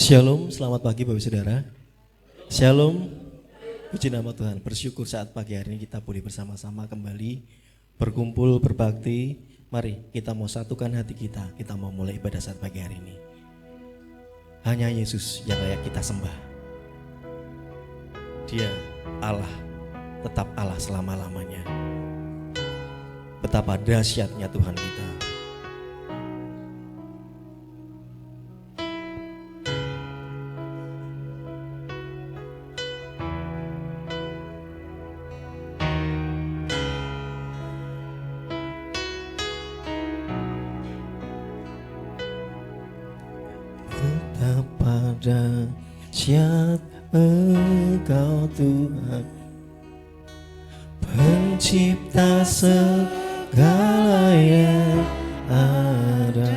Shalom, selamat pagi Bapak Saudara. Shalom, puji nama Tuhan. Bersyukur saat pagi hari ini kita boleh bersama-sama kembali berkumpul, berbakti. Mari kita mau satukan hati kita mau mulai ibadah saat pagi hari ini. Hanya Yesus yang layak kita sembah. Dia Allah, tetap Allah selama-lamanya. Betapa dahsyatnya Tuhan kita. Betapa dahsyat Engkau Tuhan, pencipta segala yang ada,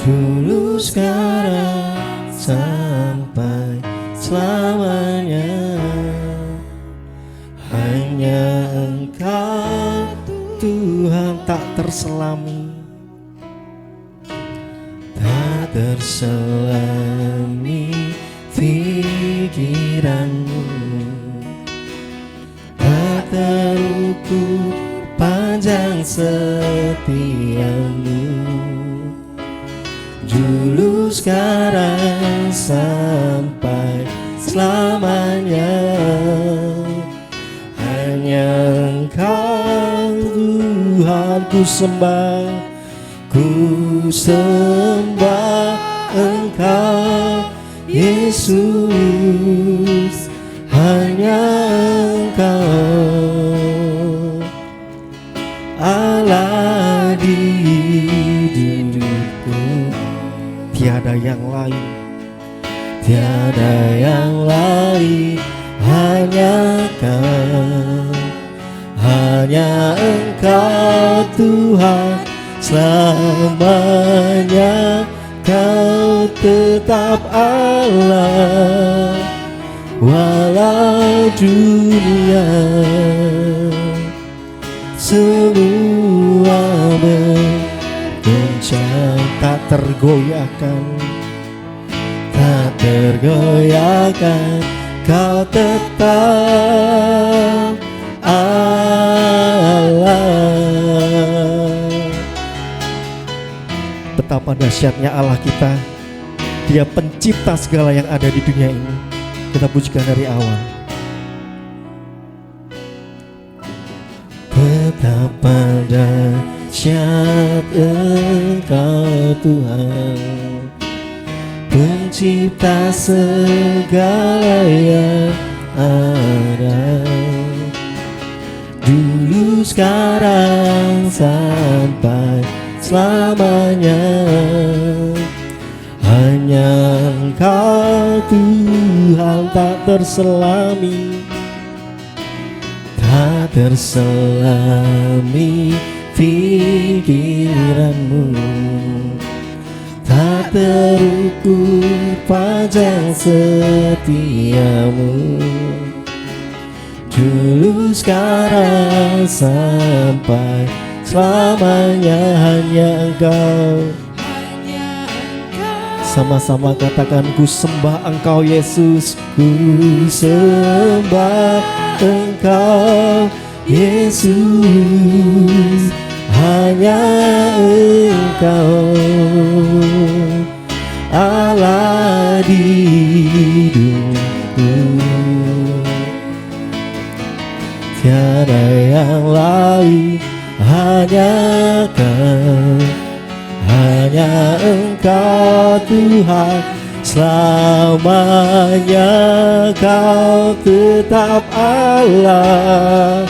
dulu sekarang sampai selamanya. Hanya Engkau Tuhan tak terselami, tak terselami pikiranmu, tak terukur panjang setiamu, dulu sekarang sampai selamanya. Hanya Engkau Tuhan ku sembah, ku sembah Engkau Yesus. Hanya Engkau Allah di hidupku, tiada yang lain, tiada yang lain. Hanya Engkau, hanya Engkau Tuhan selamanya. Kau tetap Allah walau dunia semua bergoncang, tak tergoyahkan, tak tergoyahkan. Kau tetap Allah. Betapa dahsyatnya Allah kita. Dia pencipta segala yang ada di dunia ini. Kita pujikan dari awal. Betapa dahsyat Engkau Tuhan, pencipta segala yang ada, dulu sekarang sampai selamanya. Hanya Engkau Tuhan tak terselami, tak terselami pikiranmu, tak terukur panjang setiamu, dulu sekarang sampai selamanya. Hanya Engkau, sama-sama katakan, ku sembah Engkau Yesus, ku sembah Engkau Yesus. Hanya Engkau Allah di hidupku, tiada yang lain. Hanya Kau, hanya Engkau Tuhan selamanya. Kau tetap Allah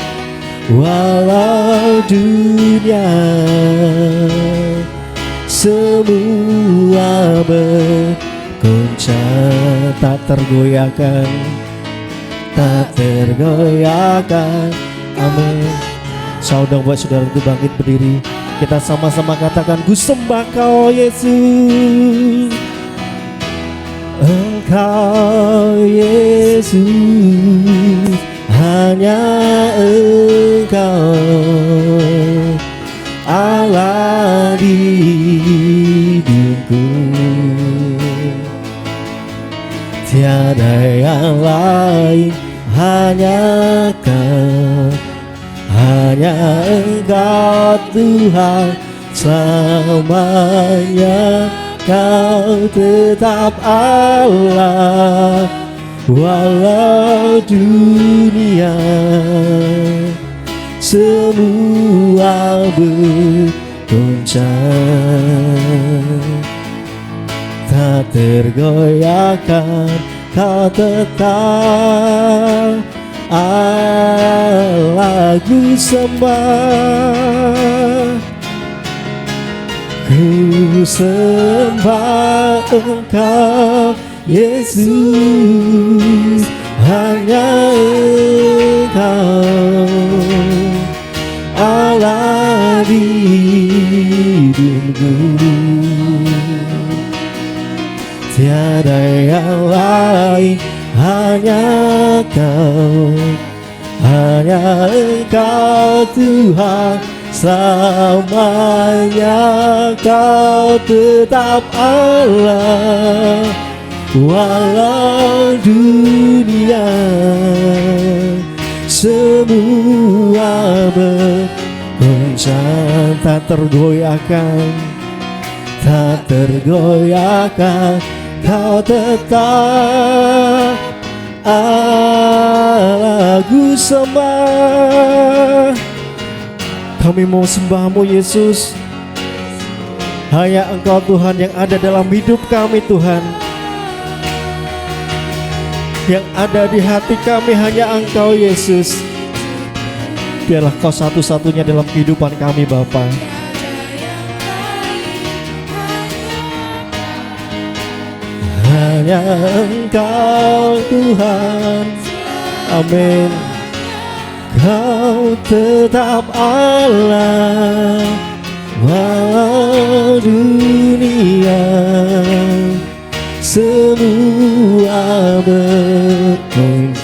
walau dunia semua bergoncang, tak tergoyahkan, tak tergoyahkan. Amin. Saudara buat saudara itu bangkit berdiri. Kita sama-sama katakan, ku sembah Kau Yesus. Engkau Yesus, hanya Engkau Allah di hidupku. tiada yang lain, hanya Kau, hanya Engkau Tuhan selamanya. Kau tetap Allah, walau dunia semua bergoncang, tak tergoyahkan. Kau tetap Allah, ku sembah, ku sembah Engkau Yesus, hanya Engkau Allah di hidupku. Tiada yang lain, hanya Kau, hanya Engkau Tuhan selamanya. Kau tetap Allah, walau dunia semua bergoncang, tak tergoyahkan, tak tergoyahkan. Kau tetap Allah, ku sembah. Kami mau sembah-Mu Yesus, hanya Engkau Tuhan yang ada dalam hidup kami Tuhan. Yang ada di hati kami hanya Engkau Yesus. Biarlah Kau satu-satunya dalam kehidupan kami Bapa. Hanya Engkau Tuhan, amin. Kau tetap Allah, walau dunia semua bergoncang,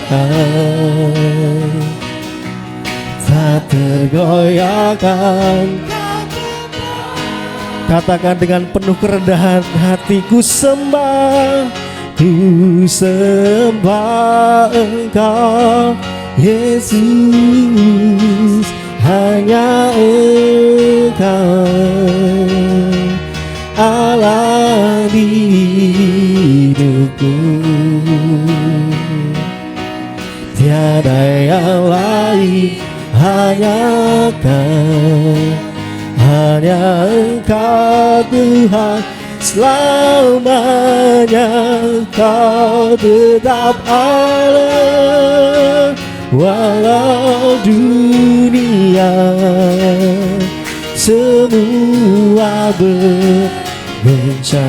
tak tergoyahkan. Katakan dengan penuh kerendahan hati, ku sembah Engkau Yesus, hanya Engkau Allah di hidupku. Tiada yang lain, hanya Kau, hanya Engkau Tuhan selamanya. Kau tetap Allah, walau dunia semua bergoncang,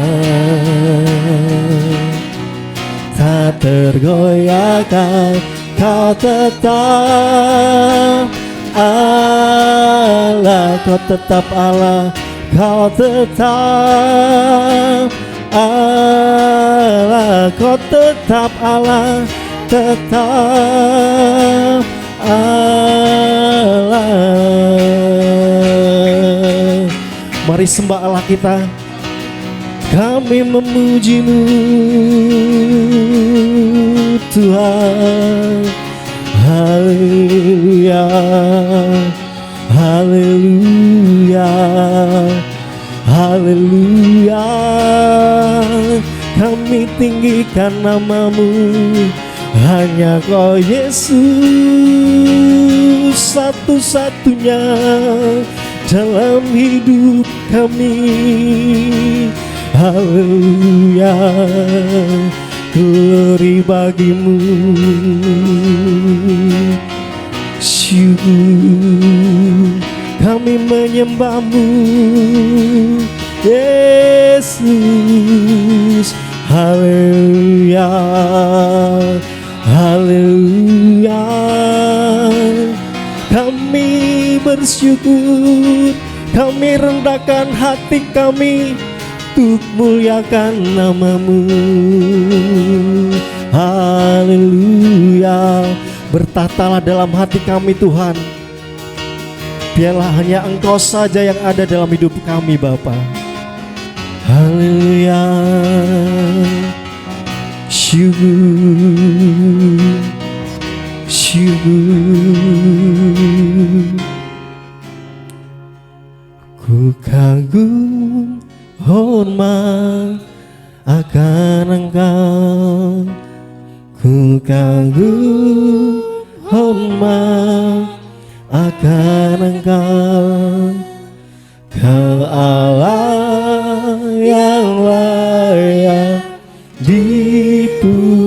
tak tergoyahkan. Kau tetap Allah, Kau tetap Allah, Kau tetap Allah, Kau tetap Allah, tetap Allah. Mari sembah Allah kita. Kami memuji-Mu Tuhan. Haleluya, haleluya, haleluya. Kami tinggikan nama-Mu, hanya Kau Yesus satu-satunya dalam hidup kami. Haleluya, glory bagi-Mu. Syukur kami menyembah-Mu Yesus. Haleluya, haleluya. Kami bersyukur, kami rendahkan hati kami untuk muliakan nama-Mu. Haleluya. Bertahtalah dalam hati kami Tuhan. Biarlah hanya Engkau saja yang ada dalam hidup kami Bapa. Haleluya. syukur, syukur. Ku kagum hormat akan Engkau, ku kagum hormat akan Engkau. Kau Allah yang layak dipuji,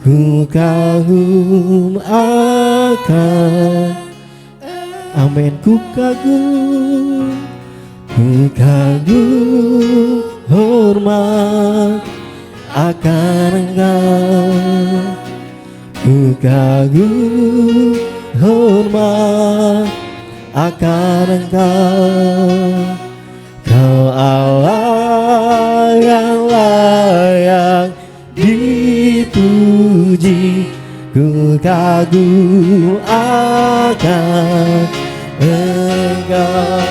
ku kagum akan. Amin. Ku kagum hormat akan Engkau, ku kagum hormat akan Engkau. Kau Allah yang layak dipuji, ku kagum akan Engkau.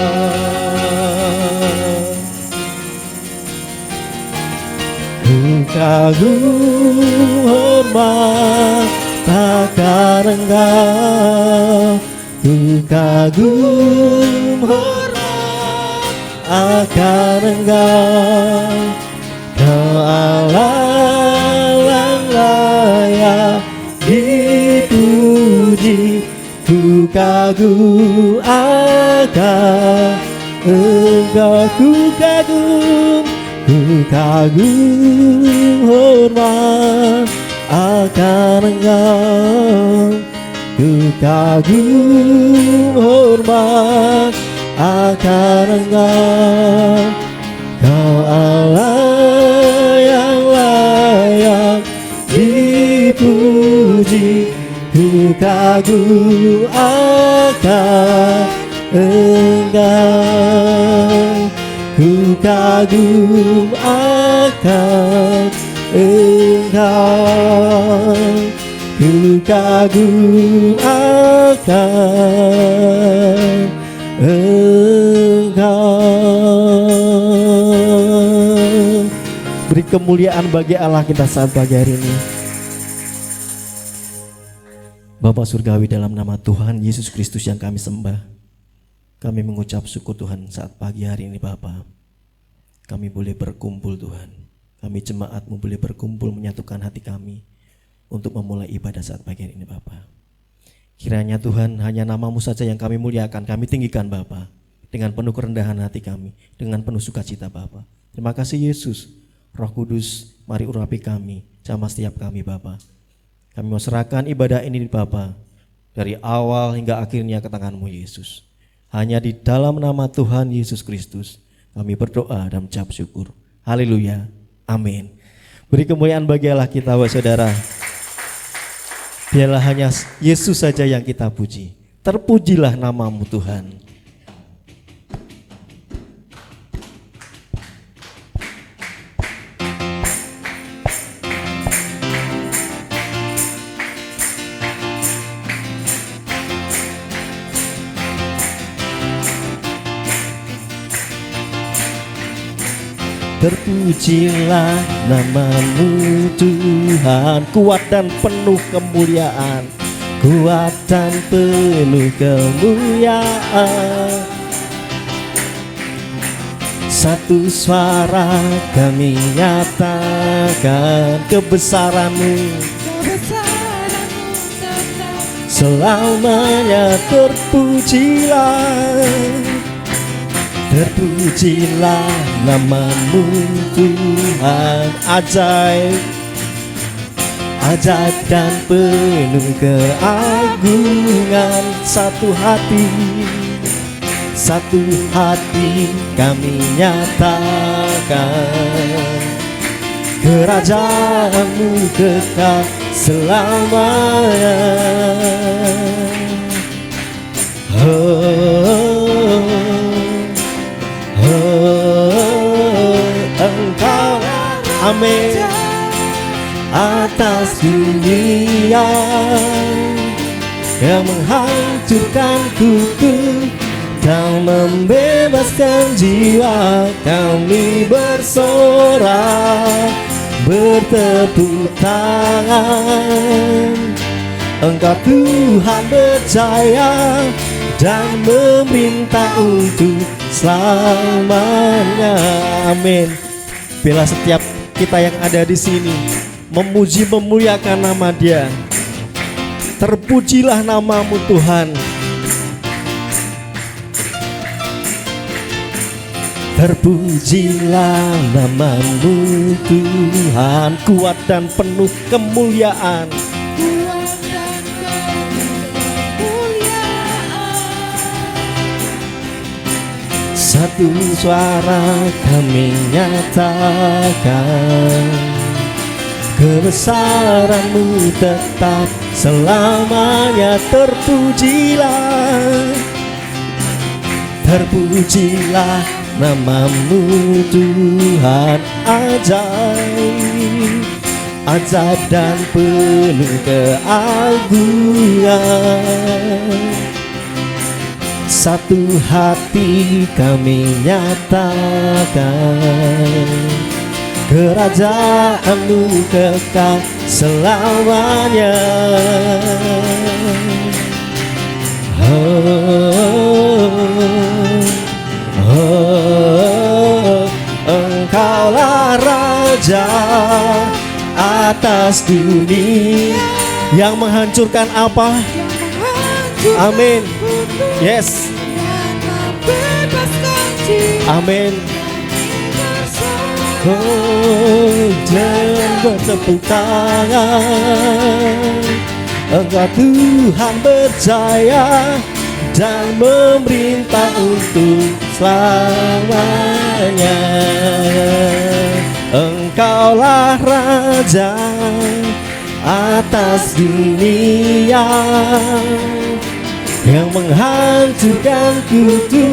Ku kagum hormat akan Engkau, ku kagum hormat akan Engkau. Kau Allah yang layak dipuji, ku kagum akan Engkau. Ku kagum hormat akan Engkau, ku kagum hormat akan Engkau. Kau Allah yang layak dipuji, ku kagum akan Engkau, ku kagum akan Engkau, ku kagum akan Engkau. Beri kemuliaan bagi Allah kita saat pagi hari ini. Bapa Surgawi, dalam nama Tuhan Yesus Kristus yang kami sembah, kami mengucap syukur Tuhan saat pagi hari ini Bapa. Kami boleh berkumpul Tuhan, kami jemaat-Mu boleh berkumpul menyatukan hati kami untuk memulai ibadah saat pagi hari ini Bapa. Kiranya Tuhan hanya nama-Mu saja yang kami muliakan, kami tinggikan Bapa, dengan penuh kerendahan hati kami, dengan penuh sukacita Bapa. Terima kasih Yesus, Roh Kudus, mari urapi kami, jamah setiap kami Bapa. Kami mau serahkan ibadah ini Bapa, dari awal hingga akhirnya ke tangan-Mu Yesus. Hanya di dalam nama Tuhan Yesus Kristus kami berdoa dan mengucap syukur. Haleluya, amin. Beri kemuliaan bagi Allah kita, wahai saudara. Biarlah hanya Yesus saja yang kita puji. Terpujilah nama-Mu Tuhan. Terpujilah nama-Mu Tuhan, kuat dan penuh kemuliaan, kuat dan penuh kemuliaan. Satu suara kami nyatakan kebesaran-Mu, selamanya terpujilah. Terpujilah nama-Mu Tuhan, ajaib, ajaib dan penuh keagungan. Satu hati kami nyatakan, kerajaan-Mu kekal selamanya. Engkau, amin, atas dunia yang menghancurkan kutu, Kau membebaskan jiwa kami bersorak. bertepuk tangan. Engkau Tuhan berjaya dan memerintah untuk selamanya. Amin. Bila setiap kita yang ada di sini memuji memuliakan nama Dia. Terpujilah namamu Tuhan. Terpujilah namamu Tuhan, kuat dan penuh kemuliaan. Satu suara kami nyatakan, kebesaran-Mu tetap selamanya. Terpujilah, terpujilah namamu Tuhan, ajaib, ajaib dan penuh keagungan. Satu hati kami nyatakan, kerajaan-Mu kekal selamanya. Engkaulah Raja atas dunia yang menghancurkan apa? Amin. Yes. Amin. Dan bertepuk tangan. Engkau Tuhan berjaya dan memerintah untuk selamanya. Engkaulah Raja atas dunia yang menghancurkan kutu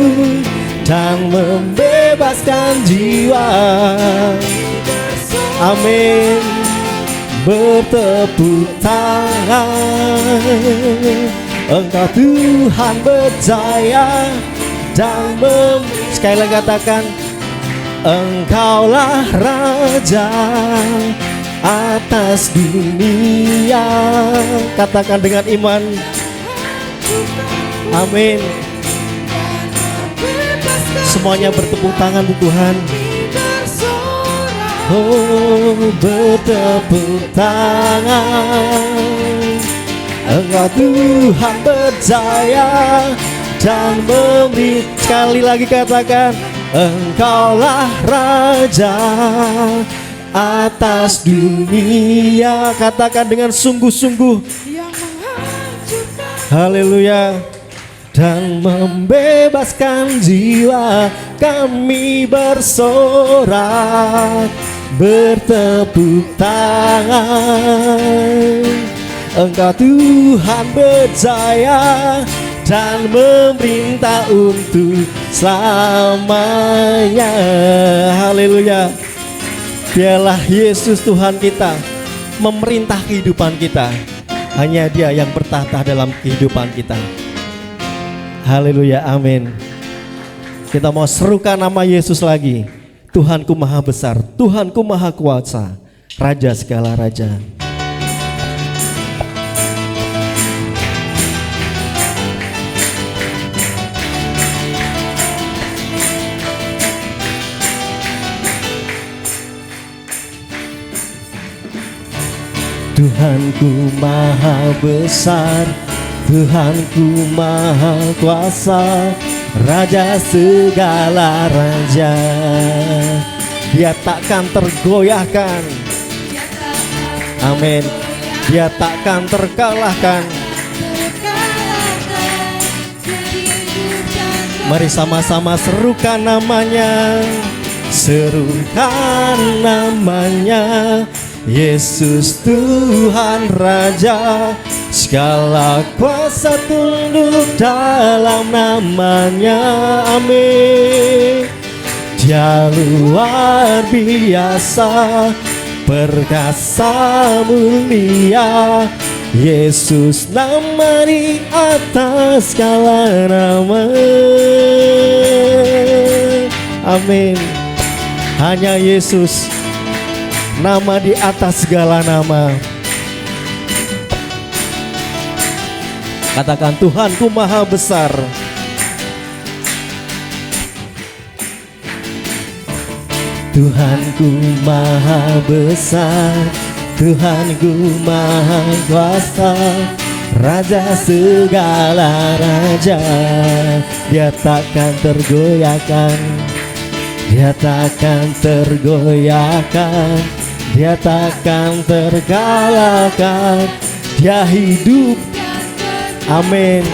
dan membebaskan jiwa. Amin. Bertepuk tangan. Engkau Tuhan berjaya dan sekali lagi katakan, Engkaulah Raja atas dunia. Katakan dengan iman. Amin. Semuanya bertepuk tangan untuk Tuhan. Oh, bertepuk tangan. Engkau Tuhan berjaya dan memberi. Sekali lagi katakan, Engkaulah Raja atas dunia. Katakan dengan sungguh-sungguh. Haleluya. Dan membebaskan jiwa, kami bersorak, bertepuk tangan. Engkau Tuhan berjaya dan memerintah untuk selamanya. Haleluya. Dialah Yesus Tuhan kita, memerintah kehidupan kita. Hanya Dia yang bertahta dalam kehidupan kita. Haleluya, amin. Kita mau serukan nama Yesus lagi. Tuhanku maha besar, Tuhanku maha kuasa, Raja segala raja. Tuhanku maha besar, Tuhanku maha kuasa, Raja segala raja. Dia takkan tergoyahkan. Amin. Dia takkan terkalahkan. Mari sama-sama serukan namanya. Serukan namanya. Yesus Tuhan Raja, segala kuasa tunduk dalam namanya. Amin. Dia luar biasa, perkasa mulia. Yesus nama di atas segala nama. Amin. Hanya Yesus Nama di atas segala nama. Katakan, Tuhanku maha besar. Tuhanku maha besar, Tuhanku maha kuasa, Raja segala raja. Dia takkan tergoyahkan, Dia takkan tergoyahkan, Dia takkan terkalahkan. Dia hidup, amin.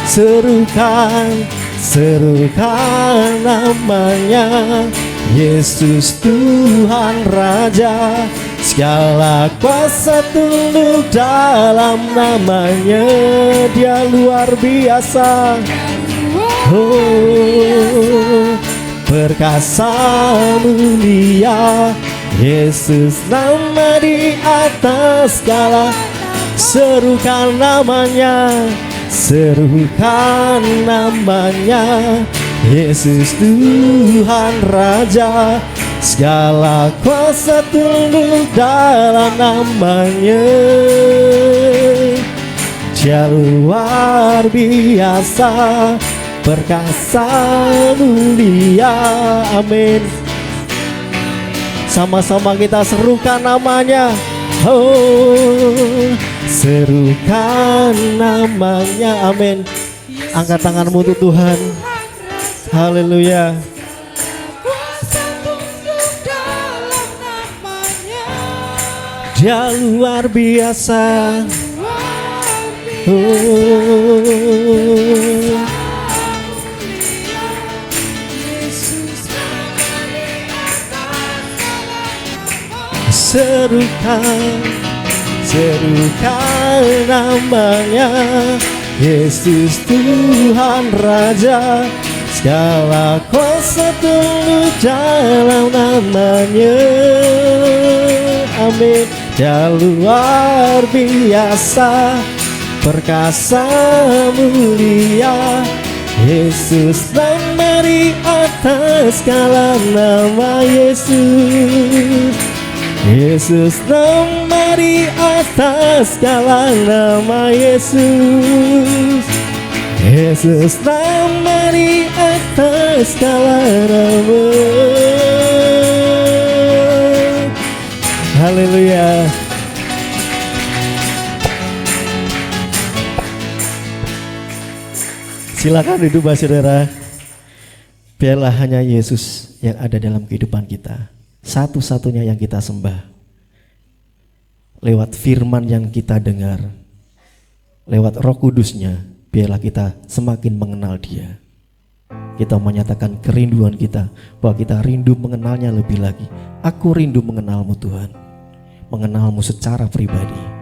Serukan, serukan namanya, Yesus Tuhan Raja. Segala kuasa tunduk dalam namanya. Dia luar biasa, oh, perkasa mulia. Yesus nama di atas segala. Serukan namanya, serukan namanya, Yesus Tuhan Raja. Segala kuasa tunduk dalam namanya. Dia luar biasa, perkasa mulia, amin. Sama-sama kita serukan namanya. Oh, serukan namanya, amin. Angkat tanganmu untuk Tuhan. Haleluya. Dia luar biasa. Oh, serukan, serukan namanya, Yesus Tuhan Raja. Segala kuasa tunduk dalam namanya, amin. Dia luar biasa, perkasa mulia, Yesus nama di atas segala nama. Yesus, Yesus nama di atas segala nama. Yesus, Yesus nama di atas segala nama. Haleluya. Silakan duduk, Pak Saudara. Biarlah hanya Yesus yang ada dalam kehidupan kita, satu-satunya yang kita sembah. Lewat firman yang kita dengar, lewat Roh Kudusnya, biarlah kita semakin mengenal Dia. Kita menyatakan kerinduan kita, bahwa kita rindu mengenalnya lebih lagi. Aku rindu mengenalmu Tuhan, mengenalmu secara pribadi.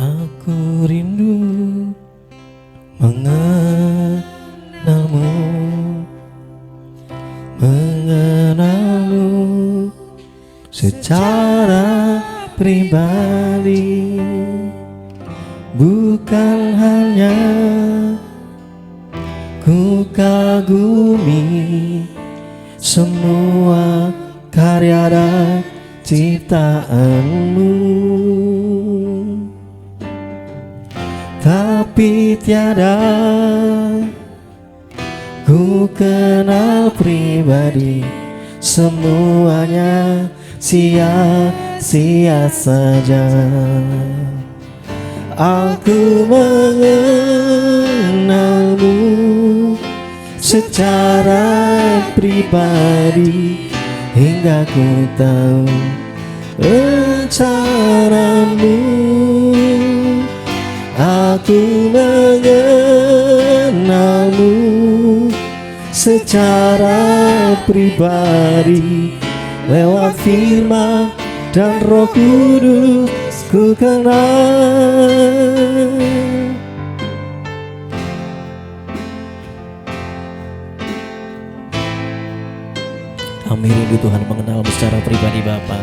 Aku rindu mengenalmu, mengenalmu secara pribadi, bukan hanya ku kagumi semua karya dan ciptaanmu, tapi tiada ku kenal pribadi. Semuanya sia-sia saja. Aku mengenalmu secara pribadi, hingga ku tahu rencanamu. Aku mengenalmu secara pribadi, lewat firman dan Roh Kudus ku kenal. Tuhan, mengenalmu secara pribadi Bapa.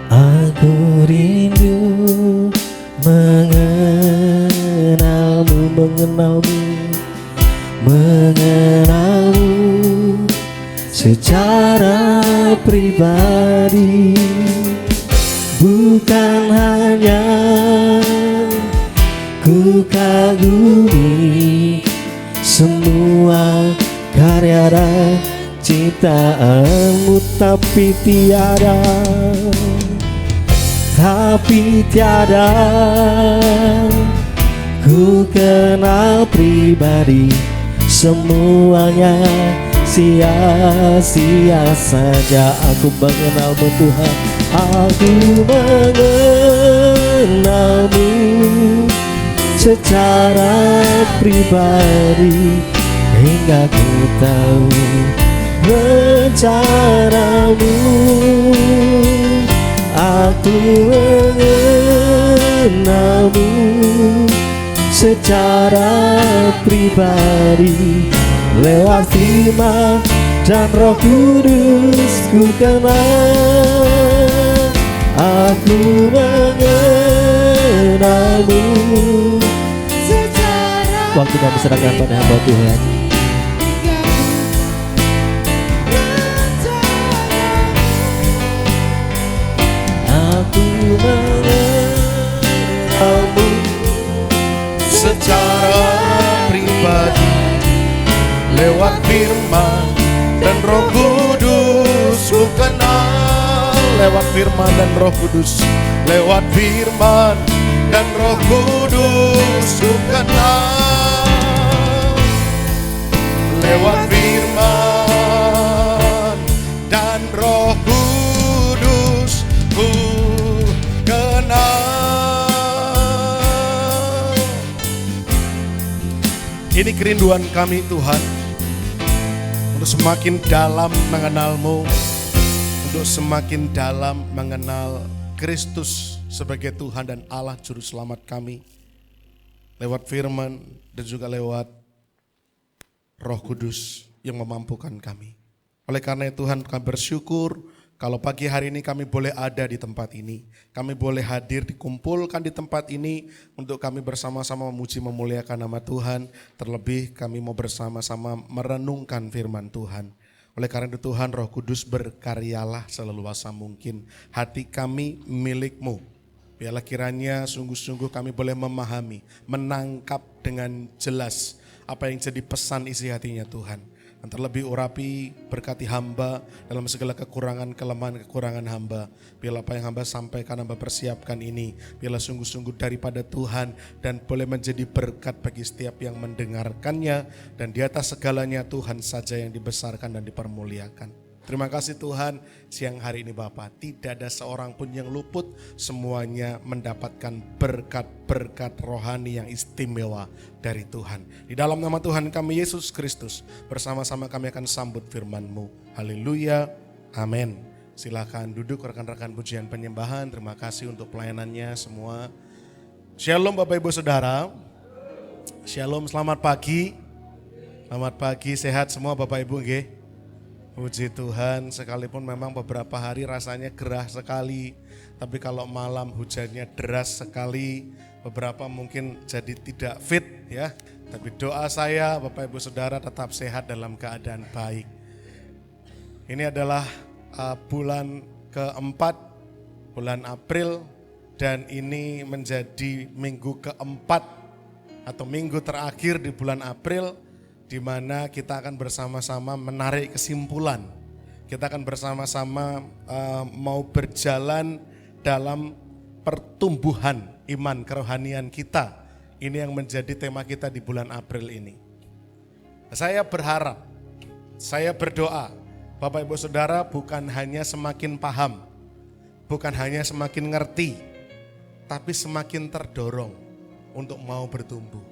Aku rindu mengenalmu secara pribadi, bukan hanya ku kagumi semua karya dan ciptaanmu, tapi tiada ku kenal pribadi, semuanya sia-sia saja. Aku mengenalmu Tuhan, aku mengenalmu secara pribadi, hingga ku tahu rencanamu. Aku mengenalmu secara pribadi, lewat firman dan Roh Kudus ku kenal. Aku mengenalmu secara. Waktu kami serahkan pada hamba Tuhan. Aku mengenalmu secara pribadi, lewat firman dan Roh Kudus ku kenal. Lewat firman dan Roh Kudus, lewat firman dan Roh Kudus ku kenal. Lewat firman dan Roh Kudus ku kenal. Ini kerinduan kami Tuhan, untuk semakin dalam mengenal-Mu, untuk semakin dalam mengenal Kristus sebagai Tuhan dan Allah Juru Selamat kami, lewat firman dan juga lewat Roh Kudus yang memampukan kami. Oleh karena itu Tuhan, kami bersyukur kalau pagi hari ini kami boleh ada di tempat ini. Kami boleh hadir, dikumpulkan di tempat ini untuk kami bersama-sama memuji memuliakan nama Tuhan. Terlebih kami mau bersama-sama merenungkan firman Tuhan. Oleh karena itu Tuhan, Roh Kudus berkaryalah seleluasa mungkin. Hati kami milik-Mu. Biarlah kiranya sungguh-sungguh kami boleh memahami, menangkap dengan jelas apa yang jadi pesan isi hatinya Tuhan. Dan terlebih urapi, berkati hamba dalam segala kekurangan, kelemahan, kekurangan hamba. Biarlah apa yang hamba sampaikan, hamba persiapkan ini, biarlah sungguh-sungguh daripada Tuhan dan boleh menjadi berkat bagi setiap yang mendengarkannya. Dan di atas segalanya Tuhan saja yang dibesarkan dan dipermuliakan. Terima kasih Tuhan, siang hari ini Bapa, tidak ada seorang pun yang luput, semuanya mendapatkan berkat-berkat rohani yang istimewa dari Tuhan. Di dalam nama Tuhan kami Yesus Kristus, bersama-sama kami akan sambut firman-Mu. Haleluya, amin. Silakan duduk rekan-rekan pujian penyembahan, terima kasih untuk pelayanannya semua. Shalom Bapak Ibu Saudara, shalom, selamat pagi. Selamat pagi, sehat semua Bapak Ibu nggih? Puji Tuhan, sekalipun memang beberapa hari rasanya gerah sekali, tapi kalau malam hujannya deras sekali, beberapa mungkin jadi tidak fit ya. Tapi doa saya Bapak Ibu Saudara tetap sehat dalam keadaan baik. Ini adalah bulan keempat, bulan April, dan ini menjadi minggu keempat atau minggu terakhir di bulan April, di mana kita akan bersama-sama menarik kesimpulan. Kita akan bersama-sama mau berjalan dalam pertumbuhan iman kerohanian kita. Ini yang menjadi tema kita di bulan April ini. Saya berharap, saya berdoa, Bapak Ibu Saudara bukan hanya semakin paham, bukan hanya semakin ngerti, tapi semakin terdorong untuk mau bertumbuh.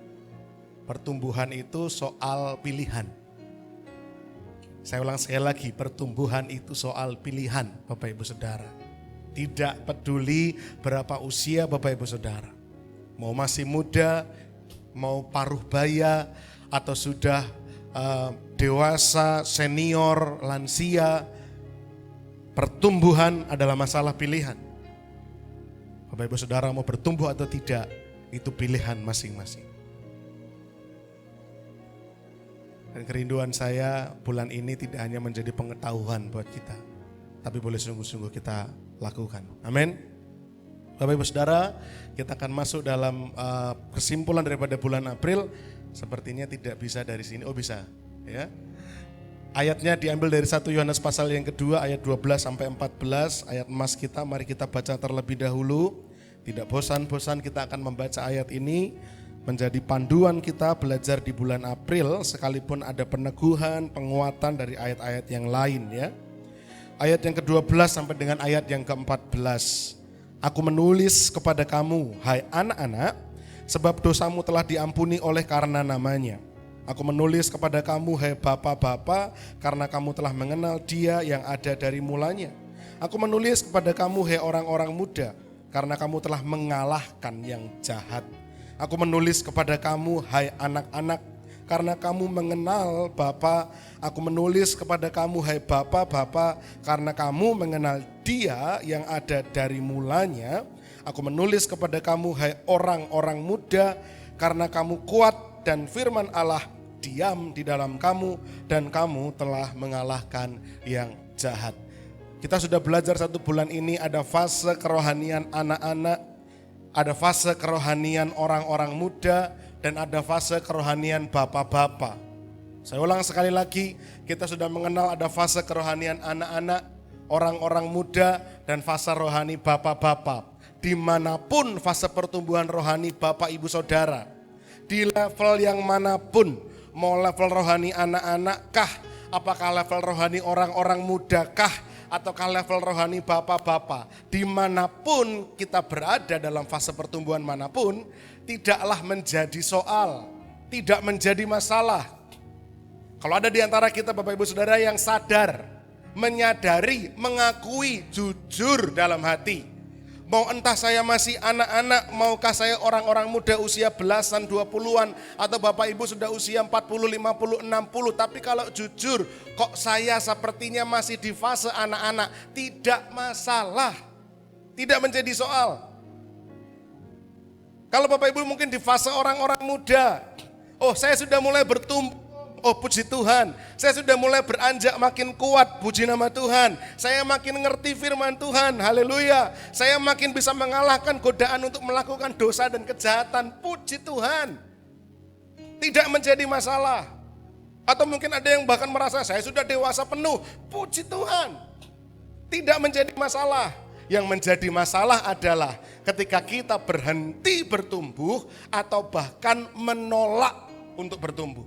Pertumbuhan itu soal pilihan. Saya ulang sekali lagi, pertumbuhan itu soal pilihan Bapak Ibu Saudara. Tidak peduli berapa usia Bapak Ibu Saudara. Mau masih muda, mau paruh baya, atau sudah dewasa, senior, lansia, pertumbuhan adalah masalah pilihan. Bapak Ibu Saudara mau bertumbuh atau tidak, itu pilihan masing-masing. Dan kerinduan saya bulan ini tidak hanya menjadi pengetahuan buat kita, tapi boleh sungguh-sungguh kita lakukan. Amin. Bapak Ibu Saudara, kita akan masuk dalam kesimpulan daripada bulan April. Sepertinya tidak bisa dari sini. Oh bisa, ya. Ayatnya diambil dari 1 Yohanes pasal yang kedua ayat 12 sampai 14, ayat emas kita. Mari kita baca terlebih dahulu. Tidak bosan-bosan kita akan membaca ayat ini, menjadi panduan kita belajar di bulan April, sekalipun ada peneguhan, penguatan dari ayat-ayat yang lain, ya. Ayat yang ke-12 sampai dengan ayat yang ke-14. Aku menulis kepada kamu, hai anak-anak, sebab dosamu telah diampuni oleh karena namanya. Aku menulis kepada kamu, hai bapa-bapa, karena kamu telah mengenal Dia yang ada dari mulanya. Aku menulis kepada kamu, hai orang-orang muda, karena kamu telah mengalahkan yang jahat. Aku menulis kepada kamu, hai anak-anak, karena kamu mengenal Bapa. Aku menulis kepada kamu, hai bapa-bapa, karena kamu mengenal Dia yang ada dari mulanya. Aku menulis kepada kamu, hai orang-orang muda, karena kamu kuat dan firman Allah diam di dalam kamu dan kamu telah mengalahkan yang jahat. Kita sudah belajar 1 bulan ini, ada fase kerohanian anak-anak, ada fase kerohanian orang-orang muda, dan ada fase kerohanian bapak-bapak. Saya ulang sekali lagi, kita sudah mengenal ada fase kerohanian anak-anak, orang-orang muda, dan fase rohani bapak-bapak. Dimanapun fase pertumbuhan rohani bapak ibu saudara, di level yang manapun, mau level rohani anak-anak kah, apakah level rohani orang-orang muda kah, ataukah level rohani bapak-bapak, dimanapun kita berada dalam fase pertumbuhan manapun, tidaklah menjadi soal, tidak menjadi masalah. Kalau ada di antara kita Bapak Ibu Saudara yang sadar, menyadari, mengakui, jujur dalam hati, mau entah saya masih anak-anak, maukah saya orang-orang muda usia belasan, 20-an, atau Bapak Ibu sudah usia 40, 50, 60, tapi kalau jujur, kok saya sepertinya masih di fase anak-anak, tidak masalah, tidak menjadi soal. Kalau Bapak Ibu mungkin di fase orang-orang muda, oh saya sudah mulai bertumbuh, oh puji Tuhan, saya sudah mulai beranjak makin kuat, puji nama Tuhan. Saya makin ngerti firman Tuhan, haleluya. Saya makin bisa mengalahkan godaan untuk melakukan dosa dan kejahatan, puji Tuhan. Tidak menjadi masalah. Atau mungkin ada yang bahkan merasa saya sudah dewasa penuh, puji Tuhan. Tidak menjadi masalah. Yang menjadi masalah adalah ketika kita berhenti bertumbuh atau bahkan menolak untuk bertumbuh.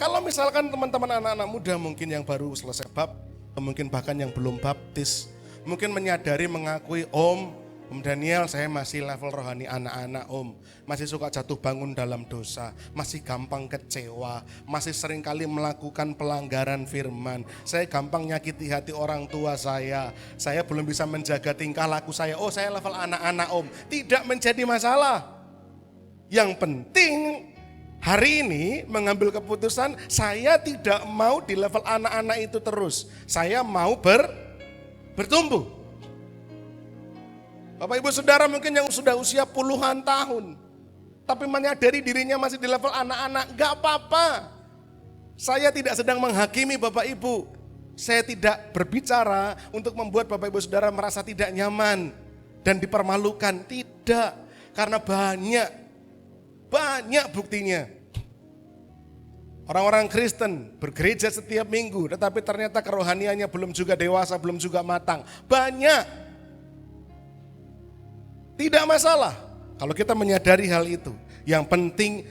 Kalau misalkan teman-teman anak-anak muda mungkin yang baru selesai bab, mungkin bahkan yang belum baptis, mungkin menyadari, mengakui, Om Daniel, saya masih level rohani anak-anak Om, masih suka jatuh bangun dalam dosa, masih gampang kecewa, masih seringkali melakukan pelanggaran firman, saya gampang nyakiti hati orang tua saya belum bisa menjaga tingkah laku saya, oh saya level anak-anak Om, tidak menjadi masalah. Yang penting hari ini mengambil keputusan, saya tidak mau di level anak-anak itu terus, saya mau bertumbuh. Bapak Ibu Saudara mungkin yang sudah usia puluhan tahun, tapi menyadari dirinya masih di level anak-anak, gak apa-apa. Saya tidak sedang menghakimi Bapak Ibu. Saya tidak berbicara untuk membuat Bapak Ibu Saudara merasa tidak nyaman dan dipermalukan. Tidak, karena banyak buktinya. Orang-orang Kristen bergereja setiap minggu, tetapi ternyata kerohaniannya belum juga dewasa, belum juga matang. Banyak. Tidak masalah kalau kita menyadari hal itu. Yang penting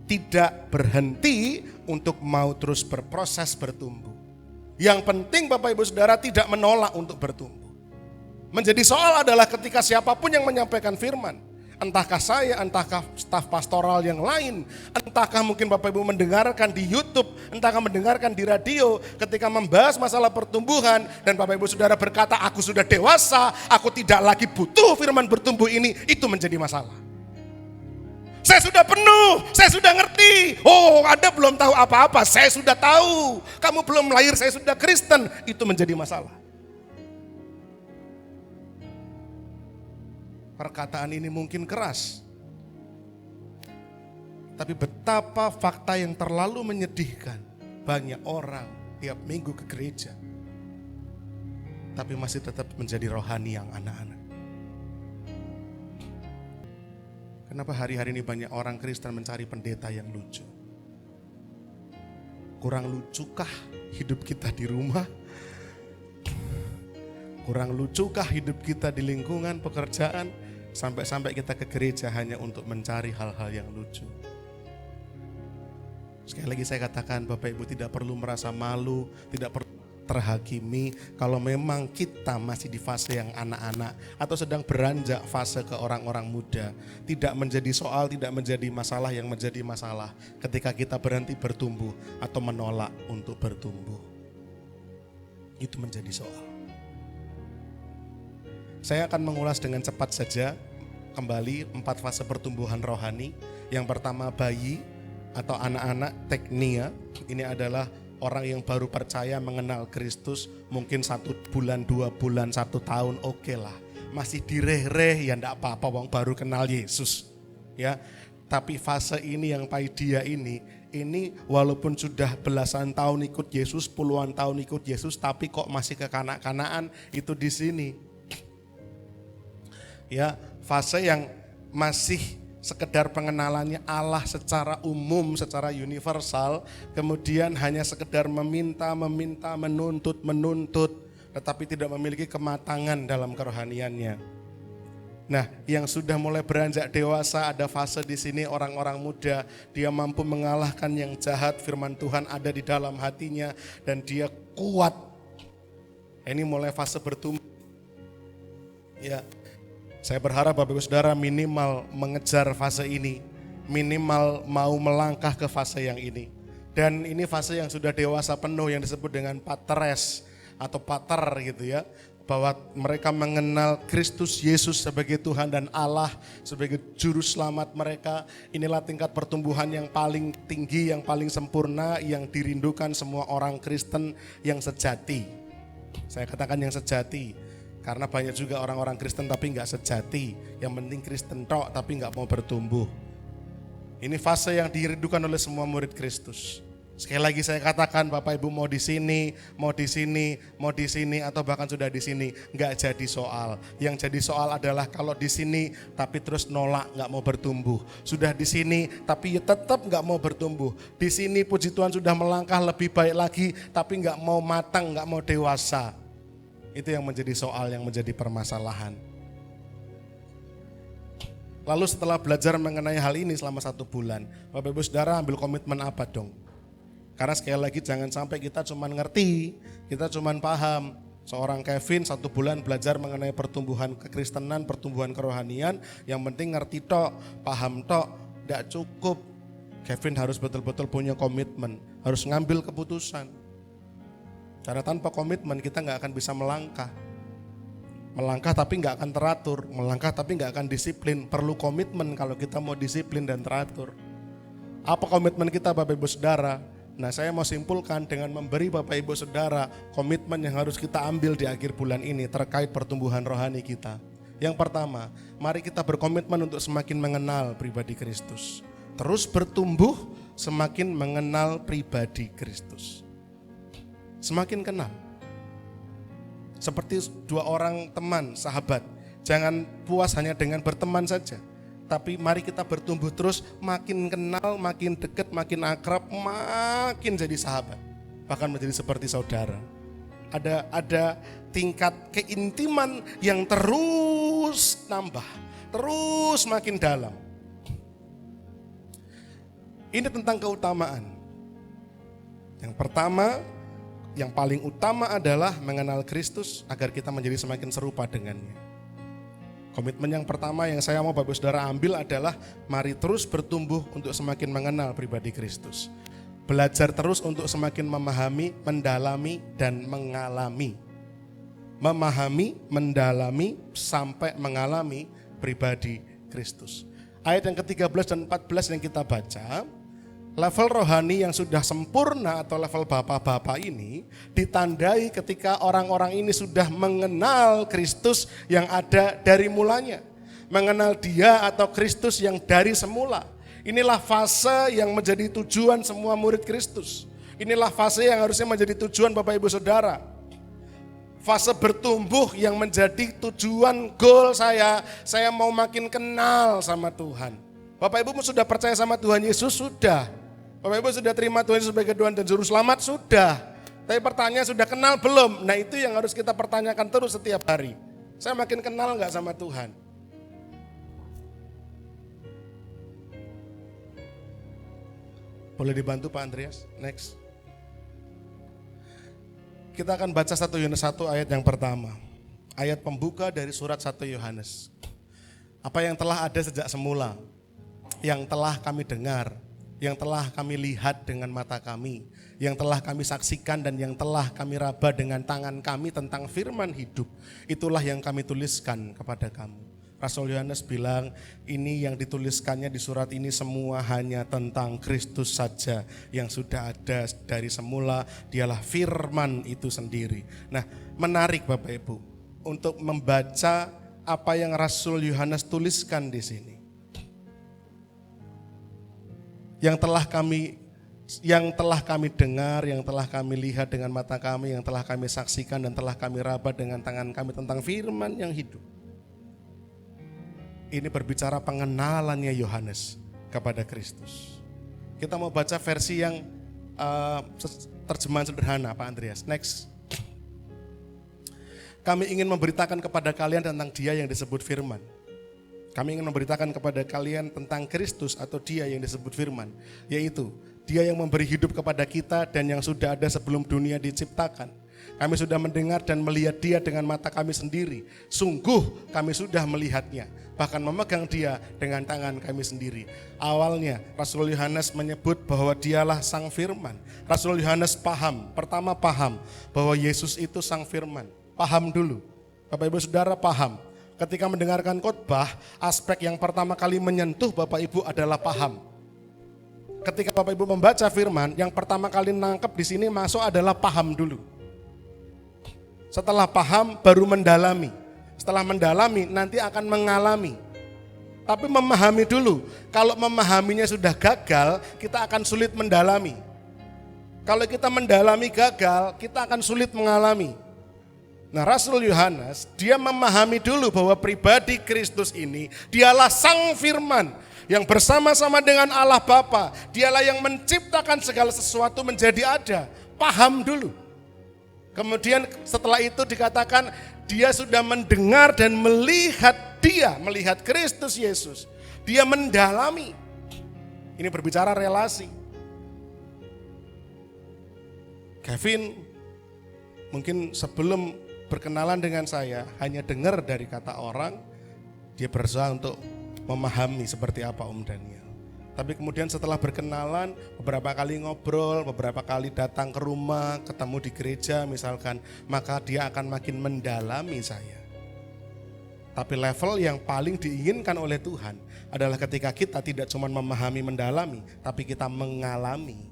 tidak berhenti untuk mau terus berproses bertumbuh. Yang penting Bapak Ibu Saudara tidak menolak untuk bertumbuh. Menjadi soal adalah ketika siapapun yang menyampaikan firman, entahkah saya, entahkah staf pastoral yang lain, entahkah mungkin Bapak Ibu mendengarkan di YouTube, entahkah mendengarkan di radio, ketika membahas masalah pertumbuhan dan Bapak Ibu Saudara berkata, aku sudah dewasa, aku tidak lagi butuh firman bertumbuh ini, itu menjadi masalah. Saya sudah penuh, saya sudah ngerti. Oh, Anda belum tahu apa-apa, saya sudah tahu. Kamu belum lahir, saya sudah Kristen. Itu menjadi masalah. Perkataan ini mungkin keras. Tapi betapa fakta yang terlalu menyedihkan. Banyak orang tiap minggu ke gereja, tapi masih tetap menjadi rohani yang anak-anak. Kenapa hari-hari ini banyak orang Kristen mencari pendeta yang lucu? Kurang lucukah hidup kita di rumah? Kurang lucukah hidup kita di lingkungan pekerjaan? Sampai-sampai kita ke gereja hanya untuk mencari hal-hal yang lucu. Sekali lagi saya katakan, Bapak Ibu tidak perlu merasa malu, tidak perlu terhakimi kalau memang kita masih di fase yang anak-anak atau sedang beranjak fase ke orang-orang muda. Tidak menjadi soal, tidak menjadi masalah. Yang menjadi masalah ketika kita berhenti bertumbuh atau menolak untuk bertumbuh. Itu menjadi soal. Saya akan mengulas dengan cepat saja kembali 4 fase pertumbuhan rohani. Yang pertama bayi atau anak-anak, teknia. Ini adalah orang yang baru percaya mengenal Kristus, mungkin 1 bulan, 2 bulan, 1 tahun, oke lah. Masih direh-reh, ya enggak apa-apa, wong baru kenal Yesus. Ya, tapi fase ini yang paidia ini walaupun sudah belasan tahun ikut Yesus, puluhan tahun ikut Yesus, tapi kok masih kekanak-kanaan, itu di sini. Ya, fase yang masih sekedar pengenalannya Allah secara umum, secara universal, kemudian hanya sekedar meminta, menuntut, tetapi tidak memiliki kematangan dalam kerohaniannya. Nah, yang sudah mulai beranjak dewasa, ada fase di sini orang-orang muda, dia mampu mengalahkan yang jahat, firman Tuhan ada di dalam hatinya dan dia kuat. Ini mulai fase bertumbuh. Ya. Saya berharap Bapak Ibu Saudara minimal mengejar fase ini, minimal mau melangkah ke fase yang ini. Dan ini fase yang sudah dewasa penuh yang disebut dengan pateres atau pater gitu ya. Bahwa mereka mengenal Kristus Yesus sebagai Tuhan dan Allah sebagai juru selamat mereka. Inilah tingkat pertumbuhan yang paling tinggi, yang paling sempurna, yang dirindukan semua orang Kristen yang sejati. Saya katakan yang sejati. Karena banyak juga orang-orang Kristen tapi enggak sejati. Yang penting Kristen tok tapi enggak mau bertumbuh. Ini fase yang dirindukan oleh semua murid Kristus. Sekali lagi saya katakan, Bapak Ibu mau di sini, atau bahkan sudah di sini, enggak jadi soal. Yang jadi soal adalah kalau di sini tapi terus nolak, enggak mau bertumbuh. Sudah di sini tapi tetap enggak mau bertumbuh. Di sini puji Tuhan sudah melangkah lebih baik lagi tapi enggak mau matang, enggak mau dewasa. Itu yang menjadi soal, yang menjadi permasalahan. Lalu setelah belajar mengenai hal ini selama 1 bulan, Bapak Ibu Saudara ambil komitmen apa dong? Karena sekali lagi jangan sampai kita cuma ngerti, kita cuma paham. Seorang Kevin 1 bulan belajar mengenai pertumbuhan kekristenan, pertumbuhan kerohanian, yang penting ngerti tok, paham tok, tidak cukup. Kevin harus betul-betul punya komitmen, harus ngambil keputusan. Karena tanpa komitmen kita nggak akan bisa melangkah. Melangkah tapi nggak akan teratur, melangkah tapi nggak akan disiplin. Perlu komitmen kalau kita mau disiplin dan teratur. Apa komitmen kita Bapak Ibu Saudara? Nah, saya mau simpulkan dengan memberi Bapak Ibu Saudara komitmen yang harus kita ambil di akhir bulan ini terkait pertumbuhan rohani kita. Yang pertama, mari kita berkomitmen untuk semakin mengenal pribadi Kristus. Terus bertumbuh semakin mengenal pribadi Kristus. Semakin kenal. Seperti 2 orang teman, sahabat. Jangan puas hanya dengan berteman saja. Tapi mari kita bertumbuh terus, makin kenal, makin dekat, makin akrab, makin jadi sahabat. Bahkan menjadi seperti saudara. Ada tingkat keintiman yang terus nambah, terus makin dalam. Ini tentang keutamaan. Yang pertama, yang paling utama adalah mengenal Kristus agar kita menjadi semakin serupa dengannya. Komitmen yang pertama yang saya mau Bapak Saudara ambil adalah mari terus bertumbuh untuk semakin mengenal pribadi Kristus. Belajar terus untuk semakin memahami, mendalami, dan mengalami. Memahami, mendalami, sampai mengalami pribadi Kristus. ayat yang ke-13 dan 14 yang kita baca, level rohani yang sudah sempurna atau level bapak-bapak ini ditandai ketika orang-orang ini sudah mengenal Kristus yang ada dari mulanya. Mengenal Dia atau Kristus yang dari semula. Inilah fase yang menjadi tujuan semua murid Kristus. Inilah fase yang harusnya menjadi tujuan Bapak Ibu Saudara. Fase bertumbuh yang menjadi tujuan goal saya mau makin kenal sama Tuhan. Bapak Ibu sudah percaya sama Tuhan Yesus? Sudah. Bapak Ibu sudah terima Tuhan Yesus sebagai Tuhan dan Juru Selamat? Sudah. Tapi pertanyaan sudah kenal belum? Nah itu yang harus kita pertanyakan terus setiap hari. Saya makin kenal gak sama Tuhan? Boleh dibantu Pak Andreas? Next. Kita akan baca 1 Yohanes 1 ayat yang pertama. Ayat pembuka dari surat 1 Yohanes. Apa yang telah ada sejak semula, yang telah kami dengar, yang telah kami lihat dengan mata kami, yang telah kami saksikan dan yang telah kami raba dengan tangan kami tentang firman hidup, itulah yang kami tuliskan kepada kamu. Rasul Yohanes bilang, ini yang dituliskannya di surat ini semua hanya tentang Kristus saja yang sudah ada dari semula, dialah firman itu sendiri. Nah, menarik Bapak Ibu untuk membaca apa yang Rasul Yohanes tuliskan di sini. Yang telah kami dengar, yang telah kami lihat dengan mata kami, yang telah kami saksikan dan telah kami raba dengan tangan kami tentang firman yang hidup. Ini berbicara pengenalannya Yohanes kepada Kristus. Kita mau baca versi yang terjemahan sederhana Pak Andreas. Next. Kami ingin memberitakan kepada kalian tentang Dia yang disebut firman. Kami ingin memberitakan kepada kalian tentang Kristus atau Dia yang disebut firman. Yaitu Dia yang memberi hidup kepada kita dan yang sudah ada sebelum dunia diciptakan. Kami sudah mendengar dan melihat Dia dengan mata kami sendiri. Sungguh kami sudah melihatnya. Bahkan memegang Dia dengan tangan kami sendiri. Awalnya Rasul Yohanes menyebut bahwa Dialah Sang Firman. Rasul Yohanes pertama paham bahwa Yesus itu Sang Firman. Paham dulu. Bapak Ibu Saudara paham. Ketika mendengarkan khotbah, aspek yang pertama kali menyentuh Bapak Ibu adalah paham. Ketika Bapak Ibu membaca firman, yang pertama kali nangkep di sini masuk adalah paham dulu. Setelah paham baru mendalami. Setelah mendalami nanti akan mengalami. Tapi memahami dulu. Kalau memahaminya sudah gagal, kita akan sulit mendalami. Kalau kita mendalami gagal, kita akan sulit mengalami. Nah, Rasul Yohanes, dia memahami dulu bahwa pribadi Kristus ini, dialah Sang Firman yang bersama-sama dengan Allah Bapa. Dialah yang menciptakan segala sesuatu menjadi ada. Paham dulu. Kemudian setelah itu dikatakan dia sudah mendengar dan melihat melihat Kristus Yesus. Dia mendalami. Ini berbicara relasi. Kevin mungkin sebelum berkenalan dengan saya hanya dengar dari kata orang, dia berusaha untuk memahami seperti apa Om Daniel. Tapi kemudian setelah berkenalan, beberapa kali ngobrol, beberapa kali datang ke rumah, ketemu di gereja misalkan, maka dia akan makin mendalami saya. Tapi level yang paling diinginkan oleh Tuhan adalah ketika kita tidak cuma memahami, mendalami, tapi kita mengalami.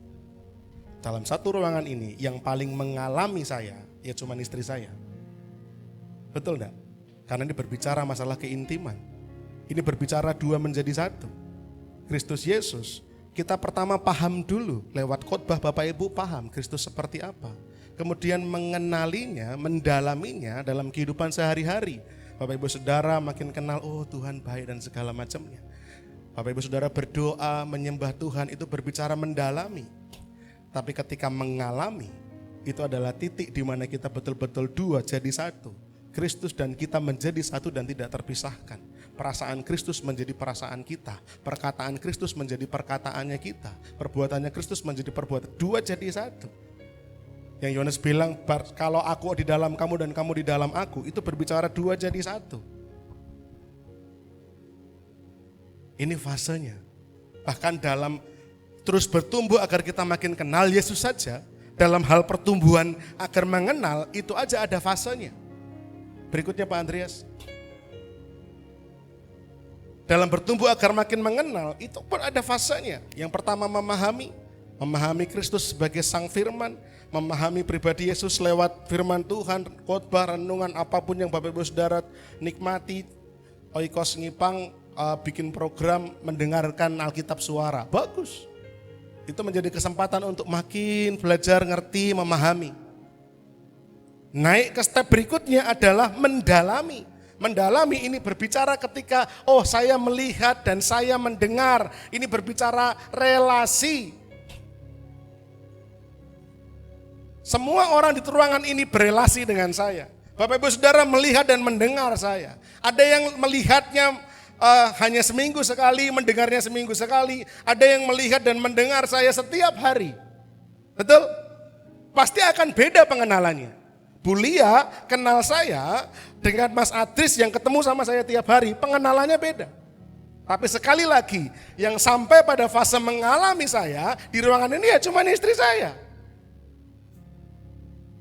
Dalam satu ruangan ini, yang paling mengalami saya, ya cuma istri saya. Betul enggak? Karena ini berbicara masalah keintiman. Ini berbicara dua menjadi satu. Kristus Yesus, kita pertama paham dulu lewat khotbah Bapak Ibu paham Kristus seperti apa. Kemudian mengenalinya, mendalaminya dalam kehidupan sehari-hari. Bapak Ibu Saudara makin kenal, oh Tuhan baik dan segala macamnya. Bapak Ibu Saudara berdoa, menyembah Tuhan itu berbicara mendalami. Tapi ketika mengalami, itu adalah titik di mana kita betul-betul dua jadi satu. Kristus dan kita menjadi satu dan tidak terpisahkan. Perasaan Kristus menjadi perasaan kita. Perkataan Kristus menjadi perkataannya kita. Perbuatannya Kristus menjadi perbuatan. Dua jadi satu. Yang Yohanes bilang, kalau aku di dalam kamu dan kamu di dalam aku, itu berbicara dua jadi satu. Ini fasenya. Bahkan dalam terus bertumbuh agar kita makin kenal Yesus saja, dalam hal pertumbuhan agar mengenal, itu aja ada fasenya. Berikutnya Pak Andreas. dalam bertumbuh agar makin mengenal, itu pun ada fasenya. Yang pertama memahami Kristus sebagai Sang Firman, memahami pribadi Yesus lewat firman Tuhan, khotbah, renungan, apapun yang Bapak Ibu Saudara nikmati. Oikos Ngipang bikin program mendengarkan Alkitab suara, bagus. Itu menjadi kesempatan untuk makin belajar, ngerti, memahami. Naik ke step berikutnya adalah mendalami. Mendalami ini berbicara ketika, saya melihat dan saya mendengar. Ini berbicara relasi. Semua orang di ruangan ini berelasi dengan saya. Bapak Ibu Saudara melihat dan mendengar saya. Ada yang melihatnya hanya seminggu sekali, mendengarnya seminggu sekali. Ada yang melihat dan mendengar saya setiap hari. Betul? Pasti akan beda pengenalannya. Bu Lia kenal saya dengan Mas Adris yang ketemu sama saya tiap hari, pengenalannya beda. Tapi sekali lagi, yang sampai pada fase mengalami saya di ruangan ini ya cuma istri saya.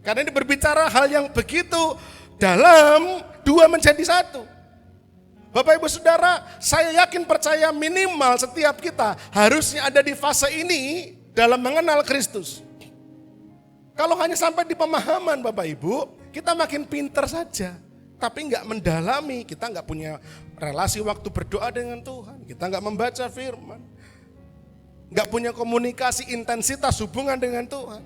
Karena ini berbicara hal yang begitu dalam, dua menjadi satu. Bapak Ibu Saudara, saya yakin percaya minimal setiap kita harusnya ada di fase ini dalam mengenal Kristus. Kalau hanya sampai di pemahaman Bapak Ibu, kita makin pinter saja. Tapi enggak mendalami, kita enggak punya relasi waktu berdoa dengan Tuhan. Kita enggak membaca firman. Enggak punya komunikasi intensitas hubungan dengan Tuhan.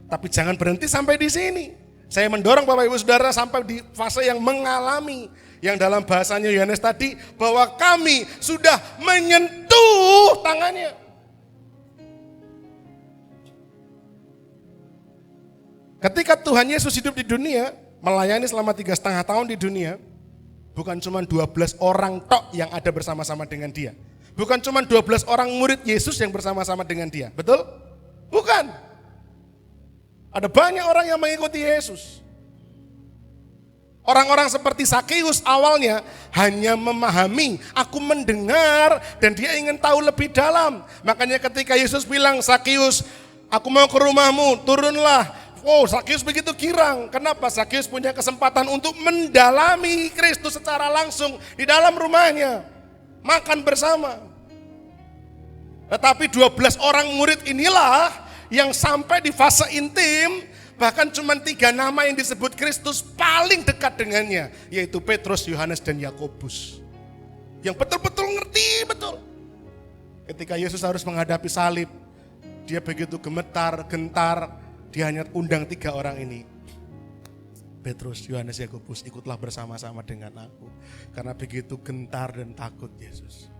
Tapi jangan berhenti sampai di sini. Saya mendorong Bapak Ibu Saudara sampai di fase yang mengalami. Yang dalam bahasanya Yohanes tadi, bahwa kami sudah menyentuh tangannya. Ketika Tuhan Yesus hidup di dunia, melayani selama 3,5 tahun di dunia, bukan cuma 12 orang tok yang ada bersama-sama dengan dia. Bukan cuma 12 orang murid Yesus yang bersama-sama dengan dia. Betul? Bukan. Ada banyak orang yang mengikuti Yesus. Orang-orang seperti Sakeus awalnya hanya memahami, aku mendengar dan dia ingin tahu lebih dalam. Makanya ketika Yesus bilang, Sakeus, aku mau ke rumahmu, turunlah. Sakeus begitu girang. Kenapa? Sakeus punya kesempatan untuk mendalami Kristus secara langsung di dalam rumahnya. Makan bersama. Tetapi 12 orang murid inilah yang sampai di fase intim, bahkan cuma 3 nama yang disebut Kristus paling dekat dengannya, yaitu Petrus, Yohanes, dan Yakobus. Yang betul-betul ngerti betul. Ketika Yesus harus menghadapi salib, dia begitu gemetar, gentar. Dia hanya undang 3 orang ini. Petrus, Yohanes, Yakobus, ikutlah bersama-sama dengan aku. Karena begitu gentar dan takut Yesus.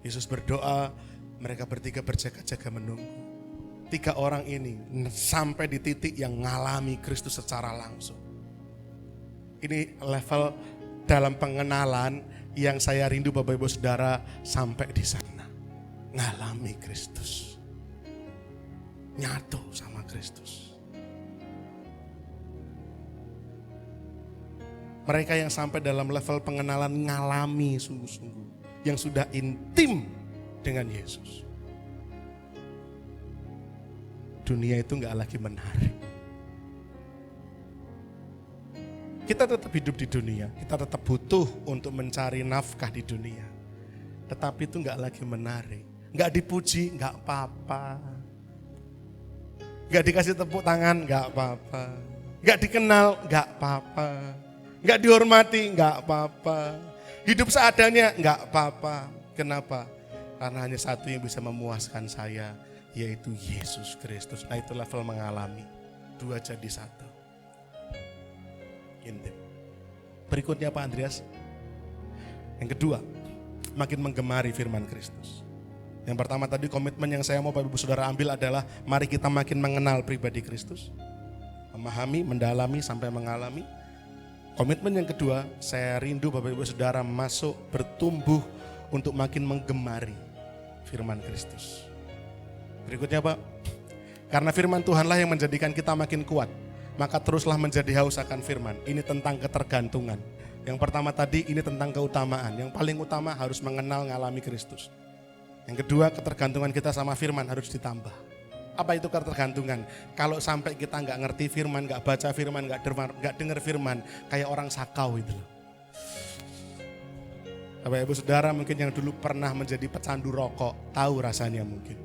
Yesus berdoa, mereka bertiga berjaga-jaga menunggu. 3 orang ini sampai di titik yang mengalami Kristus secara langsung. Ini level dalam pengenalan yang saya rindu Bapak Ibu Saudara sampai di sana. Ngalami Kristus. Nyatu sama Kristus. Mereka yang sampai dalam level pengenalan ngalami sungguh-sungguh. Yang sudah intim dengan Yesus. Dunia itu gak lagi menarik. Kita tetap hidup di dunia. Kita tetap butuh untuk mencari nafkah di dunia. Tetapi itu gak lagi menarik. Gak dipuji, gak apa-apa. Gak dikasih tepuk tangan, gak apa-apa. Gak dikenal, gak apa-apa. Gak dihormati, gak apa-apa. Hidup seadanya, gak apa-apa. Kenapa? Karena hanya satu yang bisa memuaskan saya, yaitu Yesus Kristus. Nah itu level mengalami. 2 jadi 1. Intim. Berikutnya Pak Andreas. Yang kedua, makin menggemari firman Kristus. Yang pertama tadi komitmen yang saya mau Bapak Ibu Saudara ambil adalah mari kita makin mengenal pribadi Kristus. Memahami, mendalami, sampai mengalami. Komitmen yang kedua, saya rindu Bapak Ibu Saudara masuk bertumbuh untuk makin menggemari firman Kristus. Berikutnya Pak, karena firman Tuhanlah yang menjadikan kita makin kuat, maka teruslah menjadi haus akan firman. Ini tentang ketergantungan. Yang pertama tadi ini tentang keutamaan. Yang paling utama harus mengenal, ngalami Kristus. Yang kedua, ketergantungan kita sama firman harus ditambah. Apa itu ketergantungan? Kalau sampai kita nggak ngerti firman, nggak baca firman, nggak dengar firman, kayak orang sakau itu loh. Bapak Ibu Saudara mungkin yang dulu pernah menjadi pecandu rokok, tahu rasanya mungkin.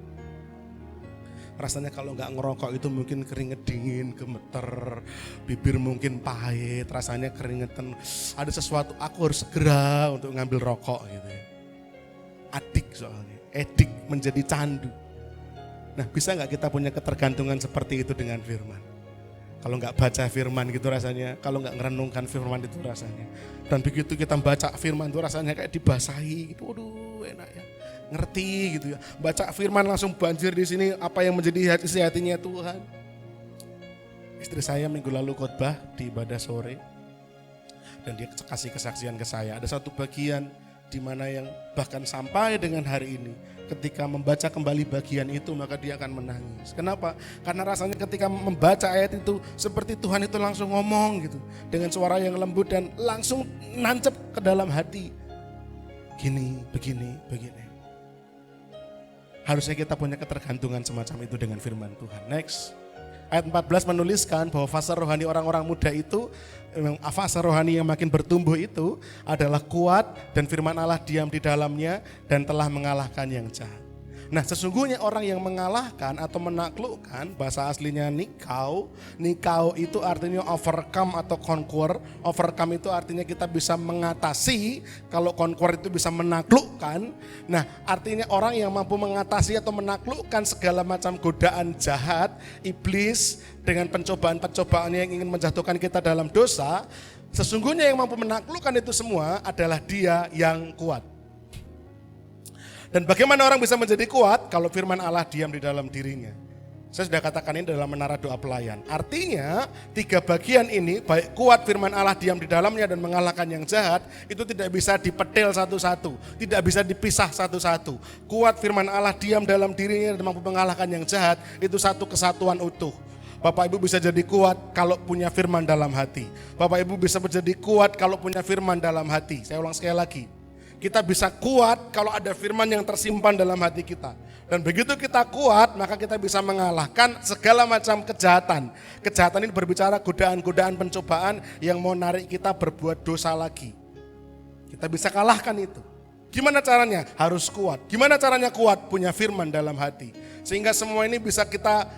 Rasanya kalau nggak ngerokok itu mungkin keringet dingin, gemeter, bibir mungkin pahit, rasanya keringetan. Ada sesuatu, aku harus segera untuk ngambil rokok gitu ya. Adik soalnya, edik menjadi candu. Nah, bisa nggak kita punya ketergantungan seperti itu dengan firman? Kalau nggak baca firman gitu rasanya, kalau nggak ngerenungkan firman itu rasanya. Dan begitu kita baca firman itu rasanya kayak dibasahi gitu, aduh enak ya, ngerti gitu ya. Baca firman langsung banjir di sini apa yang menjadi hatinya Tuhan. Istri saya minggu lalu khotbah di ibadah sore, dan dia kasih kesaksian ke saya. Ada satu bagian di mana yang bahkan sampai dengan hari ini, ketika membaca kembali bagian itu maka dia akan menangis. Kenapa? Karena rasanya ketika membaca ayat itu seperti Tuhan itu langsung ngomong gitu dengan suara yang lembut dan langsung nancep ke dalam hati. Gini, begini, begini. Harusnya kita punya ketergantungan semacam itu dengan firman Tuhan. Next. Ayat 14 menuliskan bahwa fase rohani orang-orang muda itu, fase rohani yang makin bertumbuh itu adalah kuat dan firman Allah diam di dalamnya dan telah mengalahkan yang jahat. Nah, sesungguhnya orang yang mengalahkan atau menaklukkan, bahasa aslinya nikau itu artinya overcome atau conquer. Overcome itu artinya kita bisa mengatasi, kalau conquer itu bisa menaklukkan. Nah, artinya orang yang mampu mengatasi atau menaklukkan segala macam godaan jahat, iblis dengan pencobaan-pencobaan yang ingin menjatuhkan kita dalam dosa. Sesungguhnya yang mampu menaklukkan itu semua adalah Dia yang kuat. Dan bagaimana orang bisa menjadi kuat kalau firman Allah diam di dalam dirinya? Saya sudah katakan ini dalam menara doa pelayan. Artinya 3 bagian ini, baik kuat firman Allah diam di dalamnya dan mengalahkan yang jahat, itu tidak bisa dipetil satu-satu, tidak bisa dipisah satu-satu. Kuat firman Allah diam dalam dirinya dan mampu mengalahkan yang jahat, itu satu kesatuan utuh. Bapak Ibu bisa jadi kuat kalau punya firman dalam hati. Bapak Ibu bisa menjadi kuat kalau punya firman dalam hati. Saya ulang sekali lagi. Kita bisa kuat kalau ada firman yang tersimpan dalam hati kita. Dan begitu kita kuat, maka kita bisa mengalahkan segala macam kejahatan. Kejahatan ini berbicara godaan-godaan pencobaan yang mau narik kita berbuat dosa lagi. Kita bisa kalahkan itu. Gimana caranya? Harus kuat. Gimana caranya kuat? Punya firman dalam hati. Sehingga semua ini bisa kita,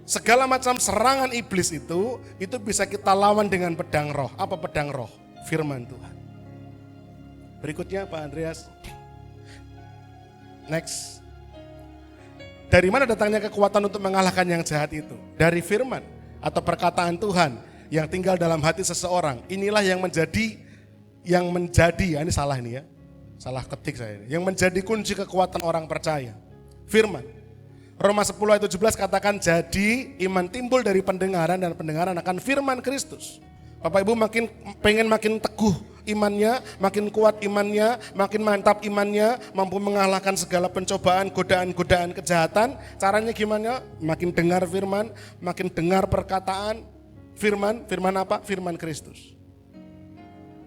segala macam serangan iblis itu bisa kita lawan dengan pedang roh. Apa pedang roh? Firman Tuhan. Berikutnya Pak Andreas. Next. Dari mana datangnya kekuatan untuk mengalahkan yang jahat itu? Dari firman atau perkataan Tuhan yang tinggal dalam hati seseorang. Inilah yang menjadi, ini salah ini ya. Salah ketik saya ini. Yang menjadi kunci kekuatan orang percaya. Firman. Roma 10 ayat 17 katakan, jadi iman timbul dari pendengaran dan pendengaran akan firman Kristus. Bapak Ibu makin teguh imannya, makin kuat imannya, makin mantap imannya, mampu mengalahkan segala pencobaan, godaan-godaan kejahatan. Caranya gimana? Makin dengar firman, makin dengar perkataan firman. Firman apa? Firman Kristus.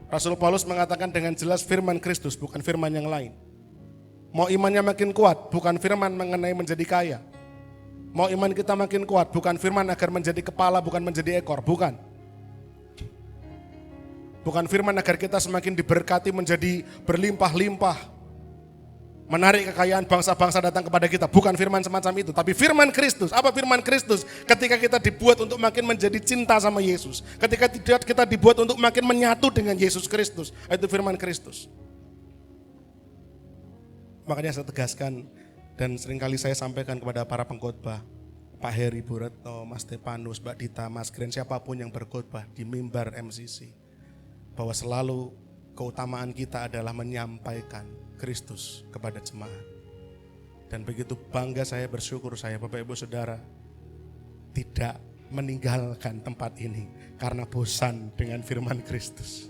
Rasul Paulus mengatakan dengan jelas firman Kristus, bukan firman yang lain. Mau imannya makin kuat, bukan firman mengenai menjadi kaya. Mau iman kita makin kuat, bukan firman agar menjadi kepala, bukan menjadi ekor, bukan. Bukan firman agar kita semakin diberkati menjadi berlimpah-limpah, menarik kekayaan bangsa-bangsa datang kepada kita. Bukan firman semacam itu, tapi firman Kristus. Apa firman Kristus? Ketika kita dibuat untuk makin menjadi cinta sama Yesus. Ketika kita dibuat untuk makin menyatu dengan Yesus Kristus. Itu firman Kristus. Makanya saya tegaskan dan seringkali saya sampaikan kepada para pengkhotbah, Pak Heri, Bu Retno, Mas Stefanus, Mbak Dita, Mas Gren, siapapun yang berkhotbah di mimbar MCC, bahwa selalu keutamaan kita adalah menyampaikan Kristus kepada jemaat. Dan begitu bangga saya, bersyukur saya, Bapak Ibu Saudara, tidak meninggalkan tempat ini karena bosan dengan firman Kristus.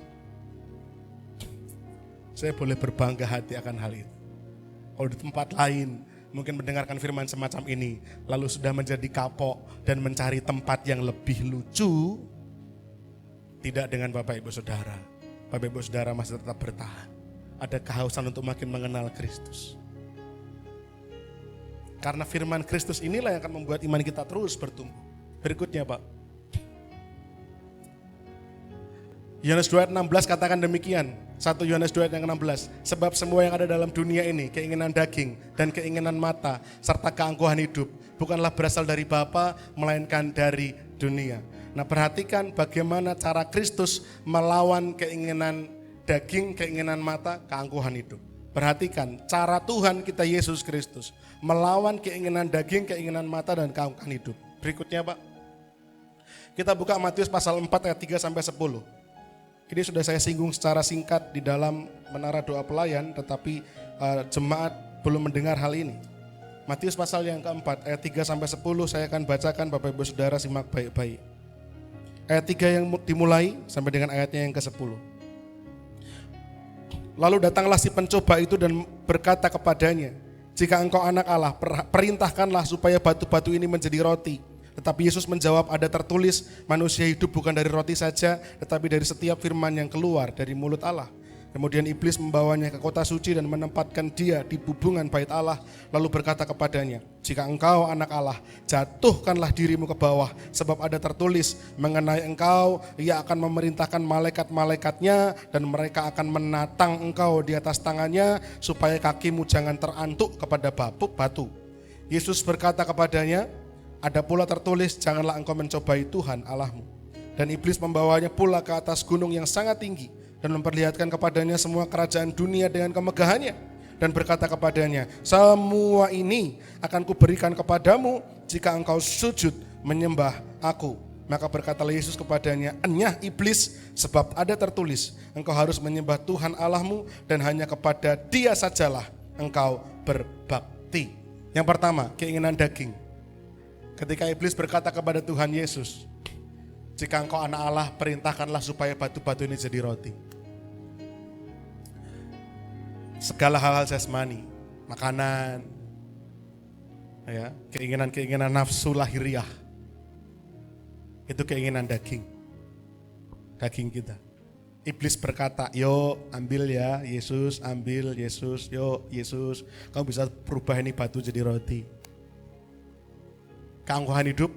Saya boleh berbangga hati akan hal itu. Kalau di tempat lain mungkin mendengarkan firman semacam ini, lalu sudah menjadi kapok dan mencari tempat yang lebih lucu. Tidak dengan Bapak Ibu Saudara. Bapak Ibu Saudara masih tetap bertahan. Ada kehausan untuk makin mengenal Kristus. Karena firman Kristus inilah yang akan membuat iman kita terus bertumbuh. Berikutnya Pak. Yohanes 2 ayat 16 katakan demikian. 1 Yohanes 2 ayat yang 16. Sebab semua yang ada dalam dunia ini, keinginan daging dan keinginan mata serta keangkuhan hidup, bukanlah berasal dari Bapa, melainkan dari dunia. Nah, perhatikan bagaimana cara Kristus melawan keinginan daging, keinginan mata, keangkuhan hidup. Perhatikan cara Tuhan kita Yesus Kristus melawan keinginan daging, keinginan mata dan keangkuhan hidup. Berikutnya Pak. Kita buka Matius pasal 4 ayat 3 sampai 10. Ini sudah saya singgung secara singkat di dalam menara doa pelayan, tetapi jemaat belum mendengar hal ini. Matius pasal yang keempat ayat 3 sampai 10 saya akan bacakan, Bapak Ibu Saudara simak baik-baik. Ayat 3 yang dimulai sampai dengan ayatnya yang ke-10. Lalu datanglah si pencoba itu dan berkata kepadanya, jika engkau anak Allah, perintahkanlah supaya batu-batu ini menjadi roti. Tetapi Yesus menjawab, ada tertulis, manusia hidup bukan dari roti saja, tetapi dari setiap firman yang keluar dari mulut Allah. Kemudian iblis membawanya ke kota suci dan menempatkan dia di bubungan bait Allah, lalu berkata kepadanya, jika engkau anak Allah, jatuhkanlah dirimu ke bawah, sebab ada tertulis, mengenai engkau, ia akan memerintahkan malaikat-malaikatnya, dan mereka akan menatang engkau di atas tangannya, supaya kakimu jangan terantuk kepada batu. Yesus berkata kepadanya, ada pula tertulis, janganlah engkau mencobai Tuhan Allahmu. Dan iblis membawanya pula ke atas gunung yang sangat tinggi dan memperlihatkan kepadanya semua kerajaan dunia dengan kemegahannya. Dan berkata kepadanya, semua ini akan kuberikan kepadamu jika engkau sujud menyembah aku. Maka berkatalah Yesus kepadanya, enyah iblis, sebab ada tertulis, engkau harus menyembah Tuhan Allahmu dan hanya kepada Dia sajalah engkau berbakti. Yang pertama, keinginan daging. Ketika iblis berkata kepada Tuhan Yesus, jika engkau anak Allah, perintahkanlah supaya batu-batu ini jadi roti. Segala hal-hal jasmani, makanan, ya, keinginan-keinginan nafsu lahiriah, itu keinginan daging kita. Iblis berkata, yo ambil ya Yesus, ambil Yesus, yo Yesus, kamu bisa berubah ini batu jadi roti. Keangkuhan hidup,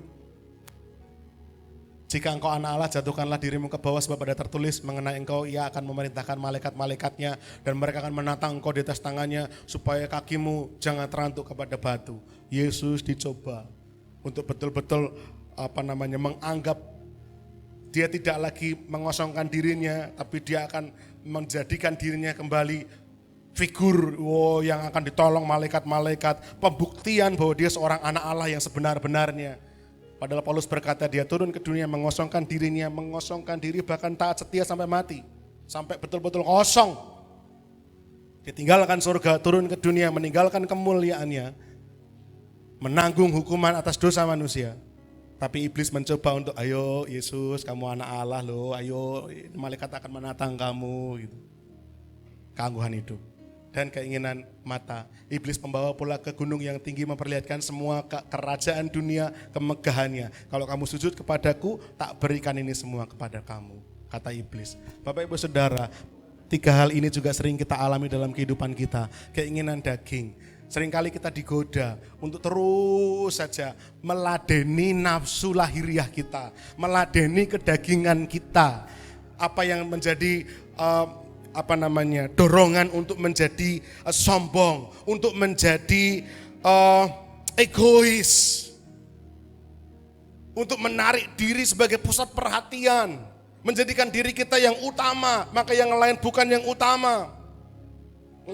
jika engkau anak Allah, jatuhkanlah dirimu ke bawah, sebab ada tertulis, mengenai engkau ia akan memerintahkan malaikat-malaikatnya, dan mereka akan menatang engkau di atas tangannya, supaya kakimu jangan terantuk kepada batu. Yesus dicoba untuk betul-betul menganggap dia tidak lagi mengosongkan dirinya, tapi dia akan menjadikan dirinya kembali figur yang akan ditolong malaikat-malaikat, pembuktian bahwa dia seorang anak Allah yang sebenar-benarnya. Padahal Paulus berkata dia turun ke dunia mengosongkan dirinya, mengosongkan diri bahkan taat setia sampai mati, sampai betul-betul kosong. Ditinggalkan surga, turun ke dunia, meninggalkan kemuliaannya, menanggung hukuman atas dosa manusia. Tapi iblis mencoba untuk, ayo Yesus, kamu anak Allah loh, ayo malaikat akan menatang kamu gitu. Keangkuhan hidup dan keinginan mata. Iblis membawa pula ke gunung yang tinggi, memperlihatkan semua kerajaan dunia, kemegahannya. Kalau kamu sujud kepadaku, tak berikan ini semua kepada kamu, kata iblis. Bapak Ibu Saudara, 3 hal ini juga sering kita alami dalam kehidupan kita. Keinginan daging. Seringkali kita digoda untuk terus saja meladeni nafsu lahiriah kita, meladeni kedagingan kita. Apa yang menjadi dorongan untuk menjadi sombong, untuk menjadi egois, untuk menarik diri sebagai pusat perhatian, menjadikan diri kita yang utama, maka yang lain bukan yang utama.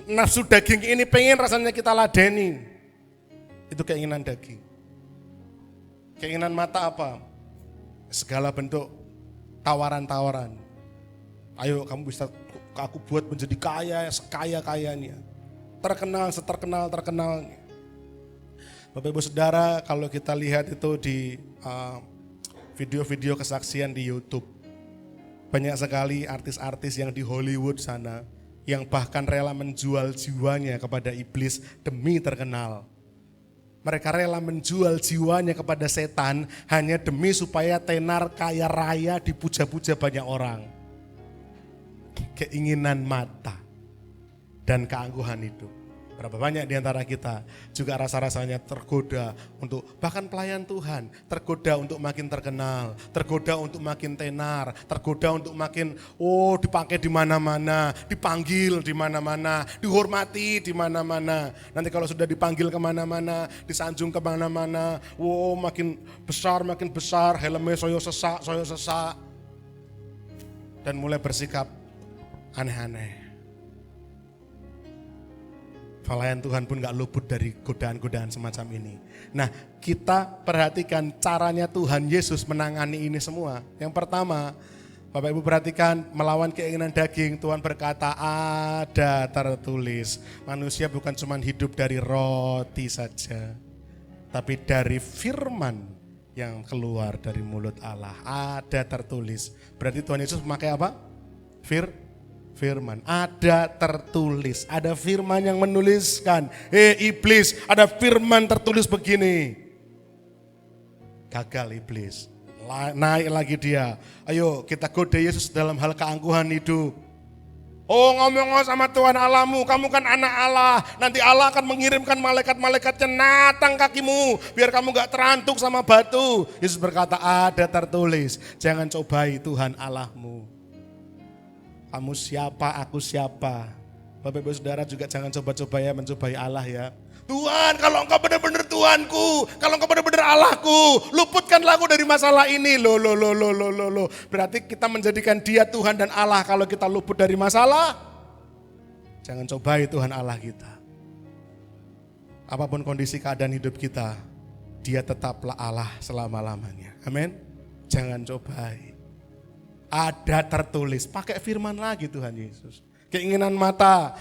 Nafsu daging ini pengen rasanya kita ladeni. Itu keinginan daging. Keinginan mata apa? Segala bentuk tawaran-tawaran. Ayo kamu bisa aku buat menjadi kaya, sekaya-kayanya. Terkenal, seterkenal-terkenalnya. Bapak Ibu Saudara, kalau kita lihat itu di video-video kesaksian di YouTube, banyak sekali artis-artis yang di Hollywood sana, yang bahkan rela menjual jiwanya kepada iblis demi terkenal. Mereka rela menjual jiwanya kepada setan hanya demi supaya tenar kaya raya dipuja-puja banyak orang. Keinginan mata dan keangkuhan hidup. Berapa banyak di antara kita juga rasa-rasanya tergoda untuk bahkan pelayan Tuhan, tergoda untuk makin terkenal, tergoda untuk makin tenar, tergoda untuk makin dipakai di mana-mana, dipanggil di mana-mana, dihormati di mana-mana. Nanti kalau sudah dipanggil kemana-mana, disanjung kemana-mana, makin besar, helmnya soyo sesak, dan mulai bersikap aneh-aneh. Pelayan Tuhan pun gak luput dari godaan-godaan semacam ini. Nah, kita perhatikan caranya Tuhan Yesus menangani ini semua. Yang pertama, Bapak Ibu perhatikan, melawan keinginan daging, Tuhan berkata ada tertulis. Manusia bukan cuma hidup dari roti saja, tapi dari firman yang keluar dari mulut Allah. Ada tertulis. Berarti Tuhan Yesus memakai apa? Firman, ada tertulis, ada firman yang menuliskan. Iblis, ada firman tertulis begini. Gagal iblis, naik lagi dia. Ayo kita goda Yesus dalam hal keangkuhan hidup. Ngomong sama Tuhan Allahmu, kamu kan anak Allah. Nanti Allah akan mengirimkan malaikat-malaikatnya natang kakimu, biar kamu gak terantuk sama batu. Yesus berkata ada tertulis, jangan cobai Tuhan Allahmu. Kamu siapa, aku siapa. Bapak Ibu Saudara juga jangan coba-coba ya mencobai Allah ya. Tuhan, kalau engkau benar-benar Tuhanku, kalau engkau benar-benar Allahku, luputkanlah aku dari masalah ini. Loh. Berarti kita menjadikan dia Tuhan dan Allah kalau kita luput dari masalah. Jangan cobai Tuhan Allah kita. Apapun kondisi keadaan hidup kita, dia tetaplah Allah selama-lamanya. Amin. Jangan cobai. Ada tertulis, pakai firman lagi Tuhan Yesus. Keinginan mata,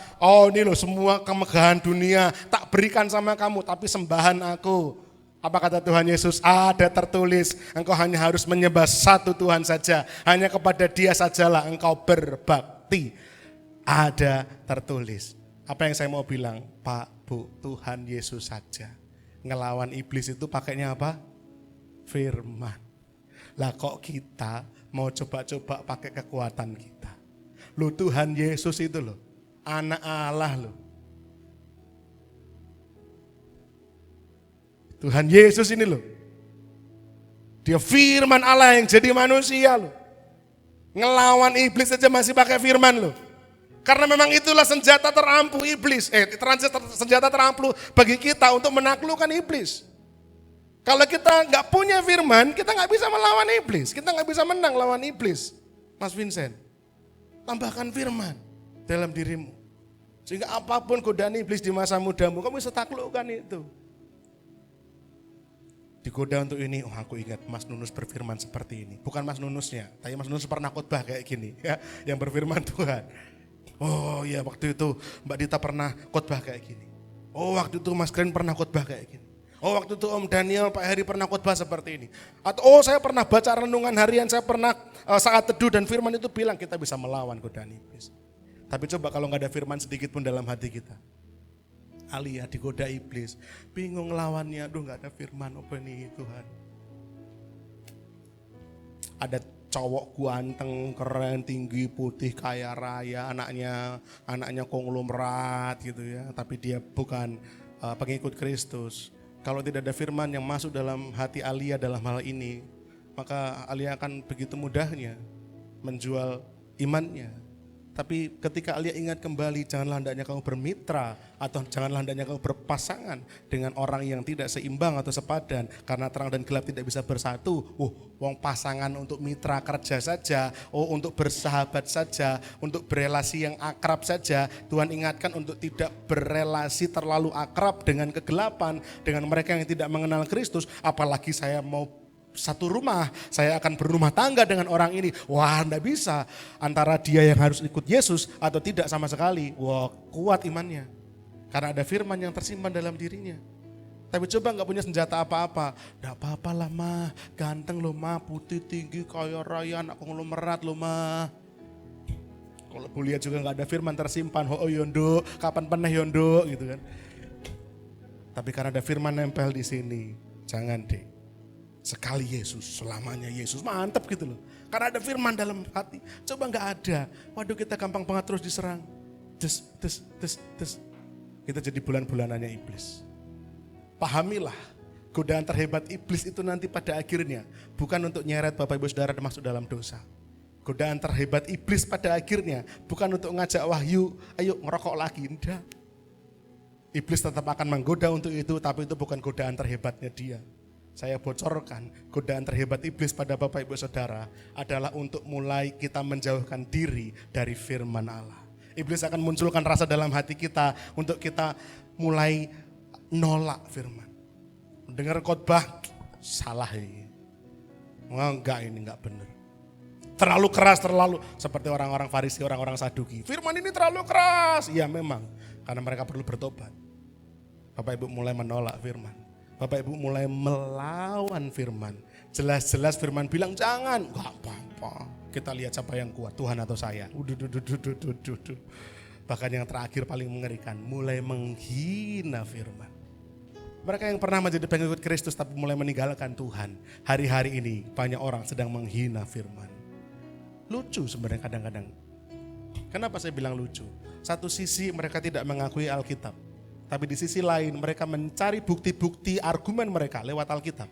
ini loh semua kemegahan dunia tak berikan sama kamu, tapi sembahan aku. Apa kata Tuhan Yesus? Ada tertulis, engkau hanya harus menyembah satu Tuhan saja, hanya kepada dia sajalah engkau berbakti. Ada tertulis. Apa yang saya mau bilang, Pak, Bu, Tuhan Yesus saja. Ngelawan iblis itu pakainya apa? Firman. Lah kok kita mau coba-coba pakai kekuatan kita. Loh Tuhan Yesus itu loh, anak Allah loh. Tuhan Yesus ini loh. Dia firman Allah yang jadi manusia loh. Ngelawan iblis aja masih pakai firman loh. Karena memang itulah senjata terampuh iblis. Senjata terampuh bagi kita untuk menaklukkan iblis. Kalau kita nggak punya firman, kita nggak bisa melawan iblis. Kita nggak bisa menang lawan iblis. Mas Vincent, tambahkan firman dalam dirimu. Sehingga apapun godaan iblis di masa mudamu, kamu bisa taklukkan itu. Digoda untuk ini, aku ingat Mas Nunus berfirman seperti ini. Bukan Mas Nunusnya, tapi Mas Nunus pernah khotbah kayak gini. Ya, yang berfirman Tuhan. Ya waktu itu Mbak Dita pernah khotbah kayak gini. Waktu itu Mas Glenn pernah khotbah kayak gini. Waktu itu Om Daniel, Pak Heri pernah khotbah seperti ini. Atau saya pernah baca renungan harian, saya pernah saat teduh dan firman itu bilang kita bisa melawan godaan iblis. Tapi coba kalau nggak ada firman sedikit pun dalam hati kita. Alia digoda iblis, bingung lawannya, nggak ada firman, apa ini Tuhan. Ada cowok ganteng, keren, tinggi, putih, kaya raya, anaknya konglomerat gitu ya. Tapi dia bukan pengikut Kristus. Kalau tidak ada firman yang masuk dalam hati Alia dalam hal ini, maka Alia akan begitu mudahnya menjual imannya. Tapi ketika Alia ingat kembali, janganlah hendaknya kamu bermitra atau janganlah hendaknya kamu berpasangan dengan orang yang tidak seimbang atau sepadan, karena terang dan gelap tidak bisa bersatu. Wong pasangan untuk mitra kerja saja, untuk bersahabat saja, untuk berelasi yang akrab saja. Tuhan ingatkan untuk tidak berelasi terlalu akrab dengan kegelapan, dengan mereka yang tidak mengenal Kristus. Apalagi saya mau satu rumah, saya akan berumah tangga dengan orang ini. Enggak bisa. Antara dia yang harus ikut Yesus atau tidak sama sekali. Kuat imannya. Karena ada firman yang tersimpan dalam dirinya. Tapi coba gak punya senjata apa-apa. Gak apa-apa lah mah, ganteng loh mah, putih tinggi, kaya raya, anak konglomerat loh mah. Kalau Bu lihat juga gak ada firman tersimpan. Yondo, kapan pernah yondo gitu kan. Tapi karena ada firman nempel di sini, jangan deh. Sekali Yesus, selamanya Yesus, mantap gitu loh. Karena ada firman dalam hati. Coba gak ada, waduh kita gampang banget terus diserang. Des. Itu jadi bulan-bulanannya iblis. Pahamilah, godaan terhebat iblis itu nanti pada akhirnya bukan untuk nyeret Bapak Ibu Saudara masuk dalam dosa. Godaan terhebat iblis pada akhirnya bukan untuk ngajak Wahyu, ayo ngerokok lagi, enggak. Iblis tetap akan menggoda untuk itu, tapi itu bukan godaan terhebatnya dia. Saya bocorkan, godaan terhebat iblis pada Bapak Ibu Saudara adalah untuk mulai kita menjauhkan diri dari firman Allah. Iblis akan munculkan rasa dalam hati kita untuk kita mulai nolak firman. Dengar khotbah, salah ini. Enggak, ini enggak benar. Terlalu keras, terlalu seperti orang-orang Farisi, orang-orang Saduki. Firman ini terlalu keras. Iya memang, karena mereka perlu bertobat. Bapak Ibu mulai menolak firman. Bapak Ibu mulai melawan firman. Jelas-jelas firman bilang jangan. Enggak apa-apa. Kita lihat siapa yang kuat, Tuhan atau saya. Bahkan yang terakhir paling mengerikan, mulai menghina firman. Mereka yang pernah menjadi pengikut Kristus tapi mulai meninggalkan Tuhan. Hari-hari ini banyak orang sedang menghina firman. Lucu sebenarnya kadang-kadang. Kenapa saya bilang lucu? Satu sisi mereka tidak mengakui Alkitab. Tapi di sisi lain mereka mencari bukti-bukti argumen mereka lewat Alkitab.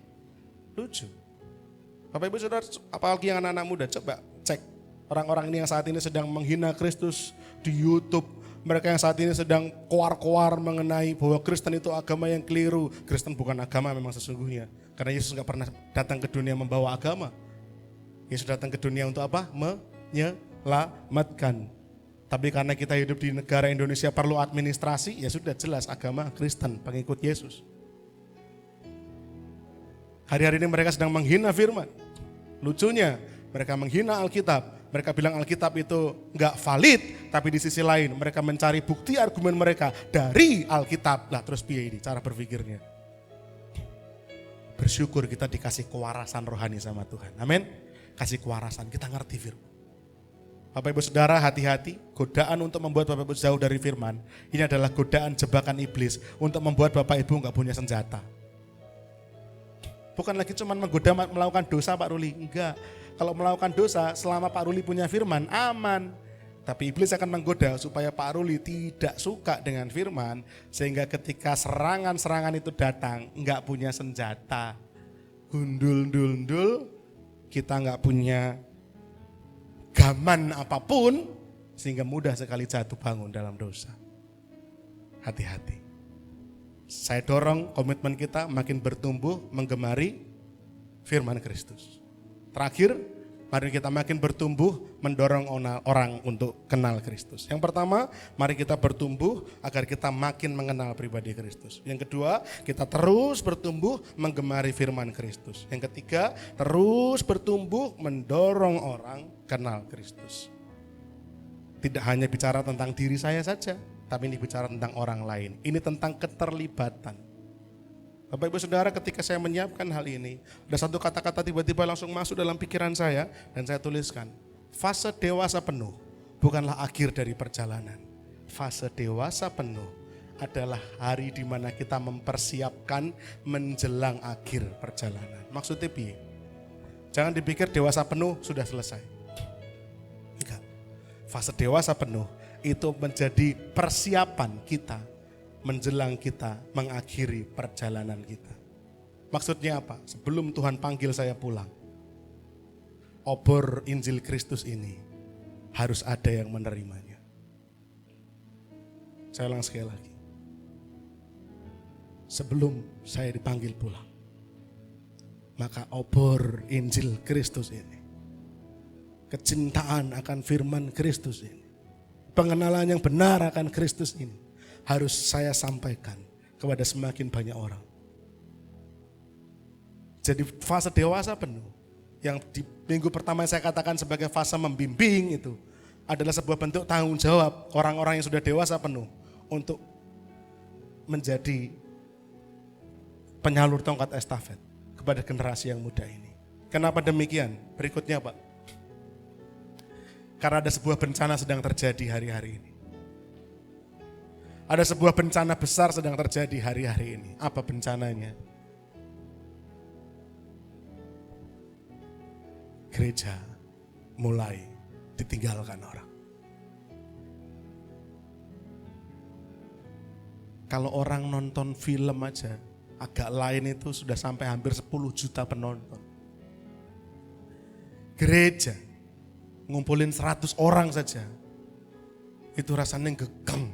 Lucu. Bapak Ibu Saudara, apalagi yang anak-anak muda, coba cek. Orang-orang ini yang saat ini sedang menghina Kristus di YouTube. Mereka yang saat ini sedang koar-koar mengenai bahwa Kristen itu agama yang keliru. Kristen bukan agama memang sesungguhnya. Karena Yesus gak pernah datang ke dunia membawa agama. Yesus datang ke dunia untuk apa? Menyelamatkan. Tapi karena kita hidup di negara Indonesia perlu administrasi, ya sudah jelas agama Kristen, pengikut Yesus. Hari-hari ini mereka sedang menghina firman. Lucunya, mereka menghina Alkitab. Mereka bilang Alkitab itu enggak valid, tapi di sisi lain mereka mencari bukti argumen mereka dari Alkitab. Lah terus piye ini cara berpikirnya? Bersyukur kita dikasih kewarasan rohani sama Tuhan. Amin. Kasih kewarasan, kita ngerti firman. Bapak Ibu Saudara, hati-hati, godaan untuk membuat Bapak Ibu jauh dari firman, ini adalah godaan jebakan iblis untuk membuat Bapak Ibu enggak punya senjata. Bukan lagi cuma menggoda melakukan dosa Pak Ruli, enggak. Kalau melakukan dosa selama Pak Ruli punya firman, aman. Tapi iblis akan menggoda supaya Pak Ruli tidak suka dengan firman, sehingga ketika serangan-serangan itu datang, enggak punya senjata. Gundul-dul-dul, kita enggak punya gaman apapun, sehingga mudah sekali jatuh bangun dalam dosa. Hati-hati. Saya dorong komitmen kita makin bertumbuh menggemari firman Kristus. Terakhir, mari kita makin bertumbuh mendorong orang untuk kenal Kristus. Yang pertama, mari kita bertumbuh agar kita makin mengenal pribadi Kristus. Yang kedua, kita terus bertumbuh menggemari firman Kristus. Yang ketiga, terus bertumbuh mendorong orang kenal Kristus. Tidak hanya bicara tentang diri saya saja, tapi ini bicara tentang orang lain. Ini tentang keterlibatan. Bapak Ibu Saudara, ketika saya menyiapkan hal ini, ada satu kata-kata tiba-tiba langsung masuk dalam pikiran saya dan saya tuliskan. Fase dewasa penuh bukanlah akhir dari perjalanan. Fase dewasa penuh adalah hari di mana kita mempersiapkan menjelang akhir perjalanan. Maksudnya piye? Jangan dipikir dewasa penuh sudah selesai. Enggak. Fase dewasa penuh itu menjadi persiapan kita menjelang kita mengakhiri perjalanan kita. Maksudnya apa? Sebelum Tuhan panggil saya pulang, obor Injil Kristus ini harus ada yang menerimanya. Saya ulang sekali lagi. Sebelum saya dipanggil pulang, maka obor Injil Kristus ini, kecintaan akan firman Kristus ini, pengenalan yang benar akan Kristus ini, harus saya sampaikan kepada semakin banyak orang. Jadi fase dewasa penuh, yang di minggu pertama saya katakan sebagai fase membimbing itu, adalah sebuah bentuk tanggung jawab orang-orang yang sudah dewasa penuh untuk menjadi penyalur tongkat estafet kepada generasi yang muda ini. Kenapa demikian? Berikutnya Pak. Karena ada sebuah bencana sedang terjadi hari-hari ini. Ada sebuah bencana besar sedang terjadi hari-hari ini. Apa bencananya? Gereja mulai ditinggalkan orang. Kalau orang nonton film aja, agak lain itu sudah sampai hampir 10 juta penonton. Gereja, ngumpulin 100 orang saja, itu rasanya gegem.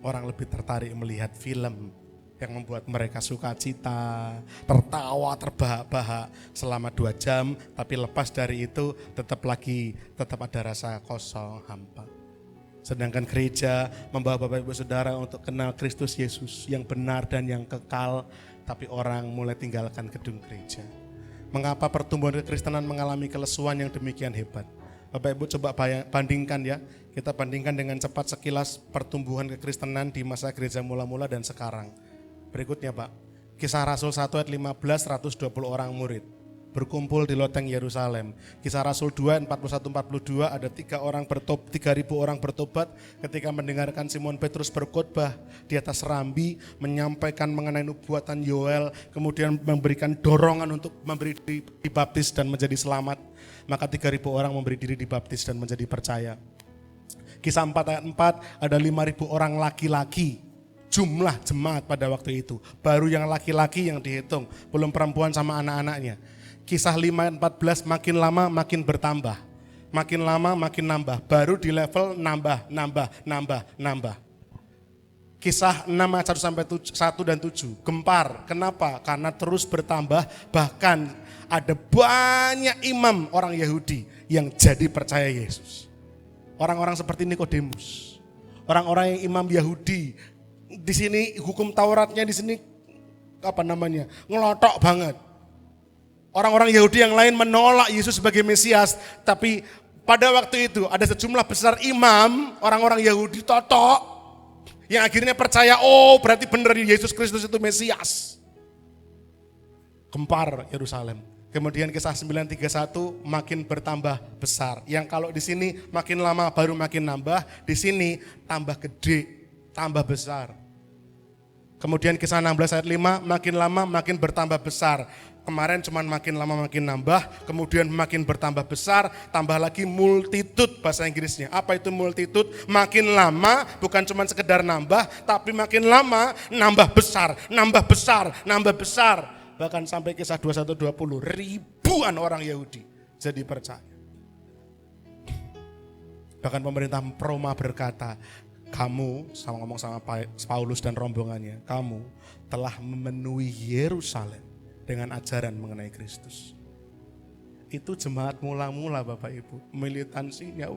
Orang lebih tertarik melihat film yang membuat mereka sukacita, tertawa, terbahak-bahak selama 2 jam, tapi lepas dari itu tetap ada rasa kosong, hampa. Sedangkan gereja membawa Bapak Ibu Saudara untuk kenal Kristus Yesus yang benar dan yang kekal, tapi orang mulai tinggalkan gedung gereja. Mengapa pertumbuhan kekristenan mengalami kelesuan yang demikian hebat? Bapak Ibu coba bandingkan ya, kita bandingkan dengan cepat sekilas pertumbuhan kekristenan di masa gereja mula-mula dan sekarang. Berikutnya Pak, Kisah Rasul 1 ayat 15, 120 orang murid berkumpul di loteng Yerusalem. Kisah Rasul 2 41-42 ada 3.000 orang bertobat ketika mendengarkan Simon Petrus berkhotbah di atas serambi, menyampaikan mengenai nubuatan Yoel, kemudian memberikan dorongan untuk memberi diri dibaptis dan menjadi selamat. Maka 3.000 orang memberi diri dibaptis dan menjadi percaya. Kisah 4 ayat 4 ada 5.000 orang laki-laki. Jumlah jemaat pada waktu itu. Baru yang laki-laki yang dihitung, belum perempuan sama anak-anaknya. Kisah 5 ayat 14 makin lama makin bertambah. Makin lama makin nambah. Baru di level nambah. Kisah 6 ayat 1 dan 7. Gempar. Kenapa? Karena terus bertambah. Bahkan ada banyak imam orang Yahudi yang jadi percaya Yesus. Orang-orang seperti Nikodemus. Orang-orang yang imam Yahudi. Di sini hukum Tauratnya di sini ngelotok banget. Orang-orang Yahudi yang lain menolak Yesus sebagai Mesias, tapi pada waktu itu ada sejumlah besar imam orang-orang Yahudi totok yang akhirnya percaya, oh berarti benar Yesus Kristus itu Mesias. Gempar Yerusalem. Kemudian kisah 931 makin bertambah besar. Yang kalau di sini makin lama baru makin nambah, di sini tambah gede, tambah besar. Kemudian kisah 16 ayat 5 makin lama makin bertambah besar. Kemarin cuman makin lama makin nambah, kemudian makin bertambah besar, tambah lagi multitude bahasa Inggrisnya. Apa itu multitude? Makin lama bukan cuman sekedar nambah, tapi makin lama nambah besar. Bahkan sampai kisah 21-20, ribuan orang Yahudi jadi percaya. Bahkan pemerintah Roma berkata, kamu, ngomong sama Paulus dan rombongannya, kamu telah memenuhi Yerusalem dengan ajaran mengenai Kristus. Itu jemaat mula-mula Bapak Ibu. Militansinya,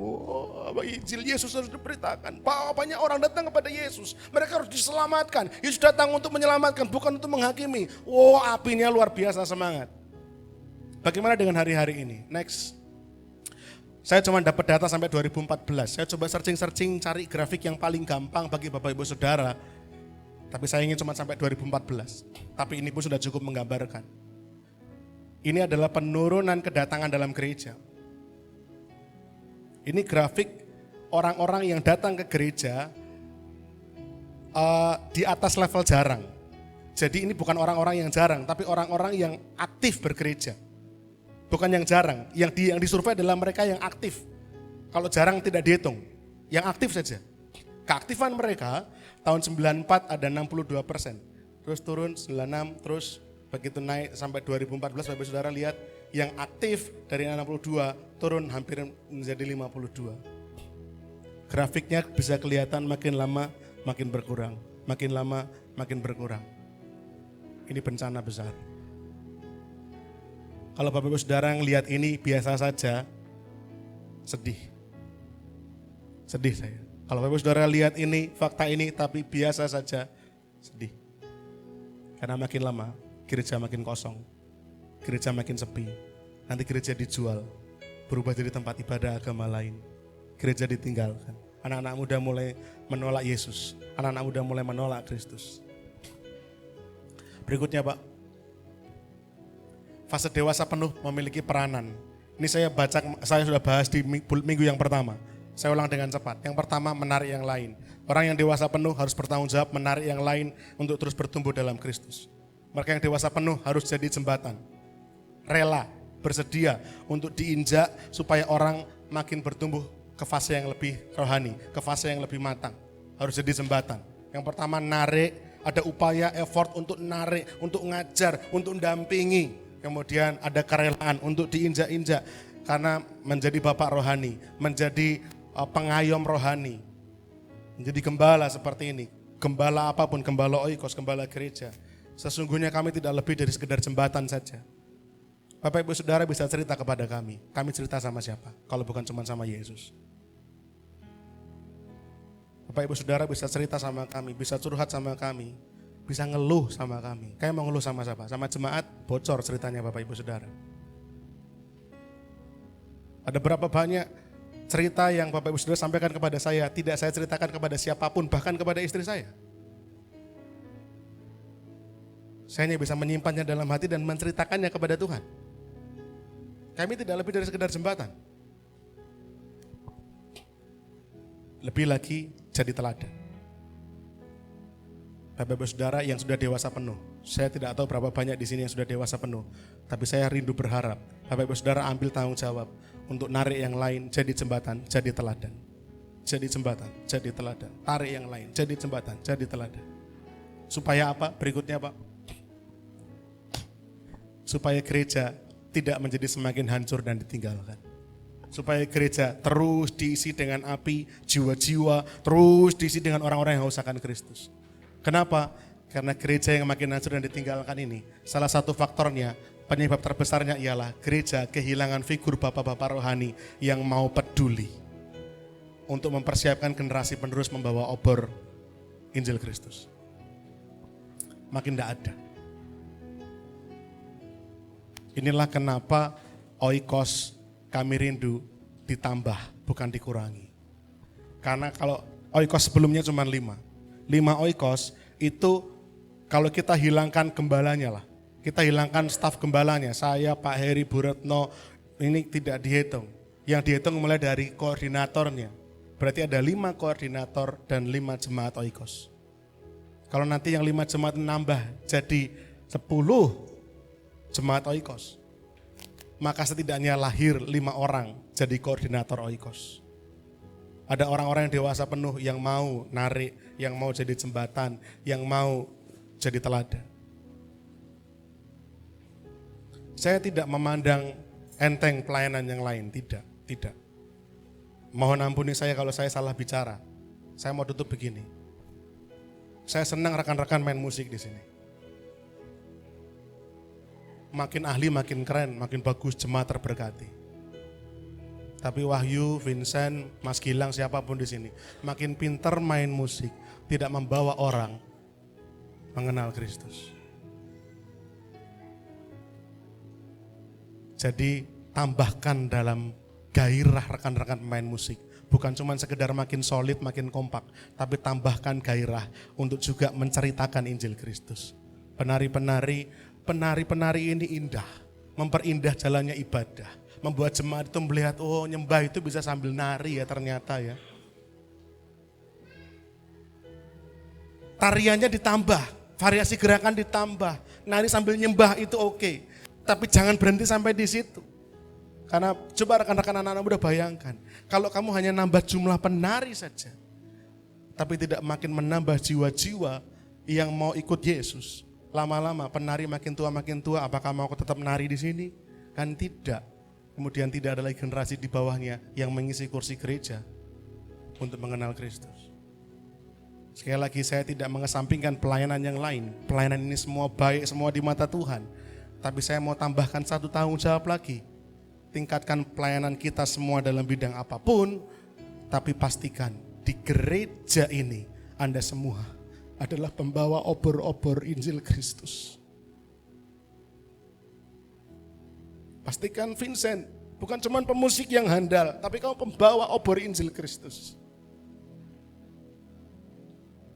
Injil Yesus harus diberitakan. Banyak orang datang kepada Yesus. Mereka harus diselamatkan. Yesus datang untuk menyelamatkan, bukan untuk menghakimi. Apinya luar biasa semangat. Bagaimana dengan hari-hari ini? Next. Saya cuma dapat data sampai 2014. Saya coba searching cari grafik yang paling gampang bagi Bapak Ibu Saudara. Tapi saya ingin cuma sampai 2014. Tapi ini pun sudah cukup menggambarkan. Ini adalah penurunan kedatangan dalam gereja. Ini grafik orang-orang yang datang ke gereja di atas level jarang. Jadi ini bukan orang-orang yang jarang, tapi orang-orang yang aktif bergereja. Bukan yang jarang, yang disurvei adalah mereka yang aktif. Kalau jarang tidak dihitung, yang aktif saja. Keaktifan mereka tahun 94 ada 62%, terus turun 96, terus begitu naik sampai 2014 Bapak Saudara lihat yang aktif dari 62 turun hampir menjadi 52. Grafiknya bisa kelihatan makin lama makin berkurang, makin lama makin berkurang. Ini bencana besar. Kalau Bapak Ibu Saudara ngelihat ini biasa saja, sedih saya. Kalau Bapak Ibu Saudara lihat ini, fakta ini tapi biasa saja, sedih. Karena makin lama gereja makin kosong, gereja makin sepi. Nanti gereja dijual, berubah jadi tempat ibadah agama lain. Gereja ditinggalkan. Anak-anak muda mulai menolak Yesus, anak-anak muda mulai menolak Kristus. Berikutnya Pak, fase dewasa penuh memiliki peranan. Ini saya sudah bahas di minggu yang pertama. Saya ulang dengan cepat. Yang pertama, menarik yang lain. Orang yang dewasa penuh harus bertanggung jawab menarik yang lain untuk terus bertumbuh dalam Kristus. Mereka yang dewasa penuh harus jadi jembatan. Rela, bersedia untuk diinjak supaya orang makin bertumbuh ke fase yang lebih rohani, ke fase yang lebih matang. harus jadi jembatan. Yang pertama narik, ada upaya effort untuk narik, untuk ngajar, untuk dampingi. Kemudian ada kerelaan untuk diinjak-injak karena menjadi bapak rohani, menjadi pengayom rohani, menjadi gembala seperti ini. Gembala apapun, gembala oikos, gembala gereja. Sesungguhnya kami tidak lebih dari sekedar jembatan saja. Bapak Ibu Saudara bisa cerita kepada kami cerita sama siapa? Kalau bukan cuma sama Yesus. Bapak Ibu Saudara bisa cerita sama kami, bisa curhat sama kami, bisa ngeluh sama kami. Kayak mau ngeluh sama siapa? Sama jemaat, bocor ceritanya Bapak Ibu Saudara. Ada berapa banyak cerita yang Bapak Ibu Saudara sampaikan kepada saya, tidak saya ceritakan kepada siapapun, bahkan kepada istri saya. Saya hanya bisa menyimpannya dalam hati dan menceritakannya kepada Tuhan. Kami tidak lebih dari sekedar jembatan. Lebih lagi jadi teladan. Bapak Ibu Saudara yang sudah dewasa penuh. Saya tidak tahu berapa banyak di sini yang sudah dewasa penuh. Tapi saya rindu berharap Bapak Ibu Saudara ambil tanggung jawab untuk narik yang lain jadi jembatan, jadi teladan. Jadi jembatan, jadi teladan. Tarik yang lain, jadi jembatan, jadi teladan. Supaya apa? Berikutnya Pak. Supaya gereja tidak menjadi semakin hancur dan ditinggalkan. Supaya gereja terus diisi dengan api, jiwa-jiwa, terus diisi dengan orang-orang yang haus akan Kristus. Kenapa? Karena gereja yang makin hancur dan ditinggalkan ini, salah satu faktornya, penyebab terbesarnya ialah gereja kehilangan figur bapak-bapak rohani yang mau peduli untuk mempersiapkan generasi penerus membawa obor Injil Kristus. Makin tidak ada. Inilah kenapa oikos kami rindu ditambah, bukan dikurangi. Karena kalau oikos sebelumnya cuma 5 oikos itu kalau kita hilangkan gembalanya lah. Kita hilangkan staf gembalanya, saya, Pak Heri, Bu Retno, ini tidak dihitung. Yang dihitung mulai dari koordinatornya. Berarti ada 5 koordinator dan 5 jemaat oikos. Kalau nanti yang 5 jemaat nambah jadi 10 jemaat oikos, maka setidaknya lahir 5 orang jadi koordinator oikos. Ada orang-orang yang dewasa penuh yang mau narik, yang mau jadi jembatan, yang mau jadi teladan. Saya tidak memandang enteng pelayanan yang lain, tidak. Mohon ampuni saya kalau saya salah bicara. Saya mau tutup begini. Saya senang rekan-rekan main musik di sini. Makin ahli, makin keren, makin bagus, jemaat terberkati. Tapi Wahyu, Vincent, Mas Gilang, siapapun di sini, makin pinter main musik, tidak membawa orang mengenal Kristus. Jadi tambahkan dalam gairah rekan-rekan pemain musik. Bukan cuma sekedar makin solid, makin kompak, tapi tambahkan gairah untuk juga menceritakan Injil Kristus. Penari-penari ini indah, memperindah jalannya ibadah, membuat jemaat itu melihat, oh nyembah itu bisa sambil nari ya ternyata ya. Tariannya ditambah, variasi gerakan ditambah, nari sambil nyembah itu oke. Tapi jangan berhenti sampai di situ. Karena coba rekan-rekan anak-anak muda bayangkan, kalau kamu hanya nambah jumlah penari saja, tapi tidak makin menambah jiwa-jiwa yang mau ikut Yesus. Lama-lama penari makin tua, apakah mau tetap menari di sini? Kan tidak. Kemudian tidak ada lagi generasi di bawahnya yang mengisi kursi gereja untuk mengenal Kristus. Sekali lagi saya tidak mengesampingkan pelayanan yang lain. Pelayanan ini semua baik, semua di mata Tuhan. Tapi saya mau tambahkan satu tanggung jawab lagi. Tingkatkan pelayanan kita semua dalam bidang apapun. Tapi pastikan di gereja ini Anda semua adalah pembawa obor-obor Injil Kristus. Pastikan Vincent bukan cuma pemusik yang handal, tapi kamu pembawa obor Injil Kristus.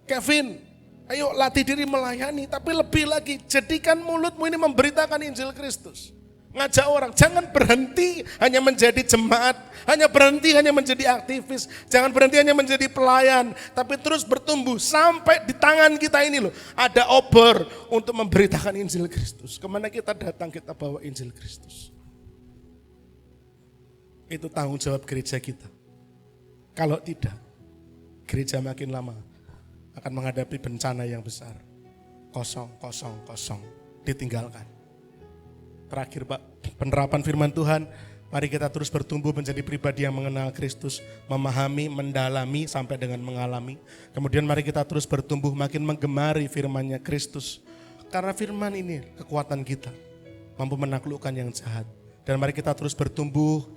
Kevin, ayo latih diri melayani, tapi lebih lagi jadikan mulutmu ini memberitakan Injil Kristus. Ngajak orang, jangan berhenti hanya menjadi jemaat, hanya menjadi aktivis, jangan berhenti hanya menjadi pelayan, tapi terus bertumbuh sampai di tangan kita ini loh, ada obor untuk memberitakan Injil Kristus. Kemana kita datang kita bawa Injil Kristus. Itu tanggung jawab gereja kita. Kalau tidak, gereja makin lama akan menghadapi bencana yang besar. Kosong, ditinggalkan. Terakhir Pak, penerapan firman Tuhan, mari kita terus bertumbuh menjadi pribadi yang mengenal Kristus, memahami, mendalami, sampai dengan mengalami. Kemudian mari kita terus bertumbuh makin menggemari firman-Nya Kristus. Karena firman ini kekuatan kita, mampu menaklukkan yang jahat. Dan mari kita terus bertumbuh,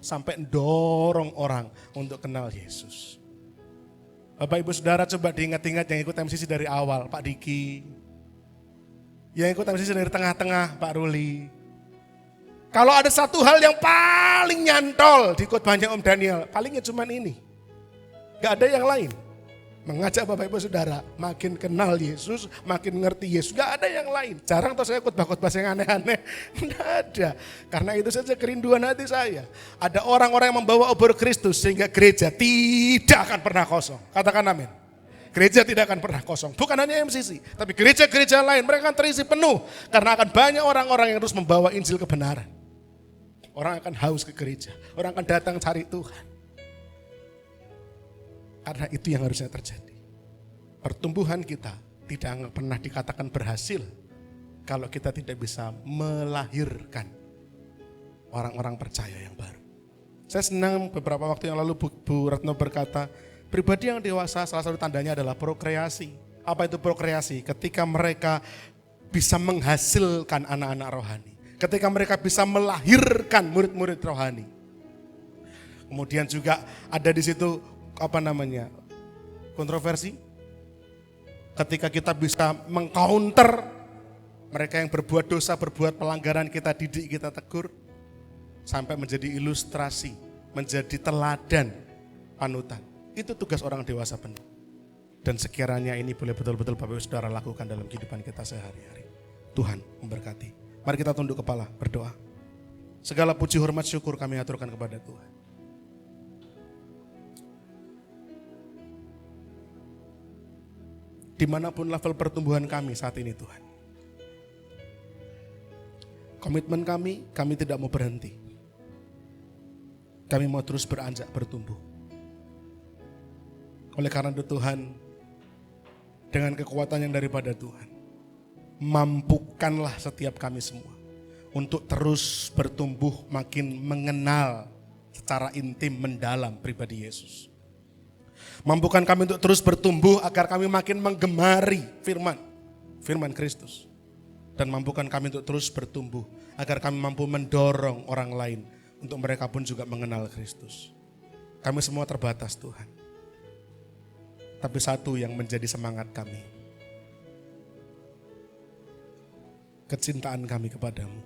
sampai dorong orang untuk kenal Yesus. Bapak Ibu Saudara coba diingat-ingat yang ikut MCC dari awal, Pak Diki. Yang ikut MCC dari tengah-tengah, Pak Ruli. Kalau ada satu hal yang paling nyantol di khotbahnya Om Daniel, palingnya cuma ini. Gak ada yang lain. Mengajak Bapak Ibu Saudara makin kenal Yesus, makin ngerti Yesus. Gak ada yang lain. Jarang toh saya khotbah-khotbah yang aneh-aneh. Tidak ada. Karena itu saja kerinduan hati saya. Ada orang-orang yang membawa obor Kristus sehingga gereja tidak akan pernah kosong. Katakan amin. Gereja tidak akan pernah kosong. Bukan hanya MCC, tapi gereja-gereja lain mereka akan terisi penuh. Karena akan banyak orang-orang yang terus membawa Injil kebenaran. Orang akan haus ke gereja. Orang akan datang cari Tuhan. Karena itu yang harusnya terjadi. Pertumbuhan kita tidak pernah dikatakan berhasil kalau kita tidak bisa melahirkan orang-orang percaya yang baru. Saya senang beberapa waktu yang lalu Bu Retno berkata, pribadi yang dewasa salah satu tandanya adalah prokreasi. Apa itu prokreasi? Ketika mereka bisa menghasilkan anak-anak rohani. Ketika mereka bisa melahirkan murid-murid rohani. Kemudian juga ada di situ kontroversi. Ketika kita bisa mengcounter mereka yang berbuat dosa, berbuat pelanggaran, kita didik, kita tegur. Sampai menjadi ilustrasi, menjadi teladan, panutan. Itu tugas orang dewasa penuh. Dan sekiranya ini boleh betul-betul Bapak Ibu Saudara lakukan dalam kehidupan kita sehari-hari. Tuhan memberkati. Mari kita tunduk kepala, berdoa. Segala puji, hormat, syukur kami aturkan kepada Tuhan. Dimanapun level pertumbuhan kami saat ini Tuhan. Komitmen kami tidak mau berhenti. Kami mau terus beranjak bertumbuh. Oleh karena itu Tuhan, dengan kekuatan yang daripada Tuhan, mampukanlah setiap kami semua untuk terus bertumbuh makin mengenal secara intim mendalam pribadi Yesus. Mampukan kami untuk terus bertumbuh agar kami makin menggemari firman Kristus. Dan mampukan kami untuk terus bertumbuh agar kami mampu mendorong orang lain untuk mereka pun juga mengenal Kristus. Kami semua terbatas Tuhan. Tapi satu yang menjadi semangat kami. Kecintaan kami kepadamu.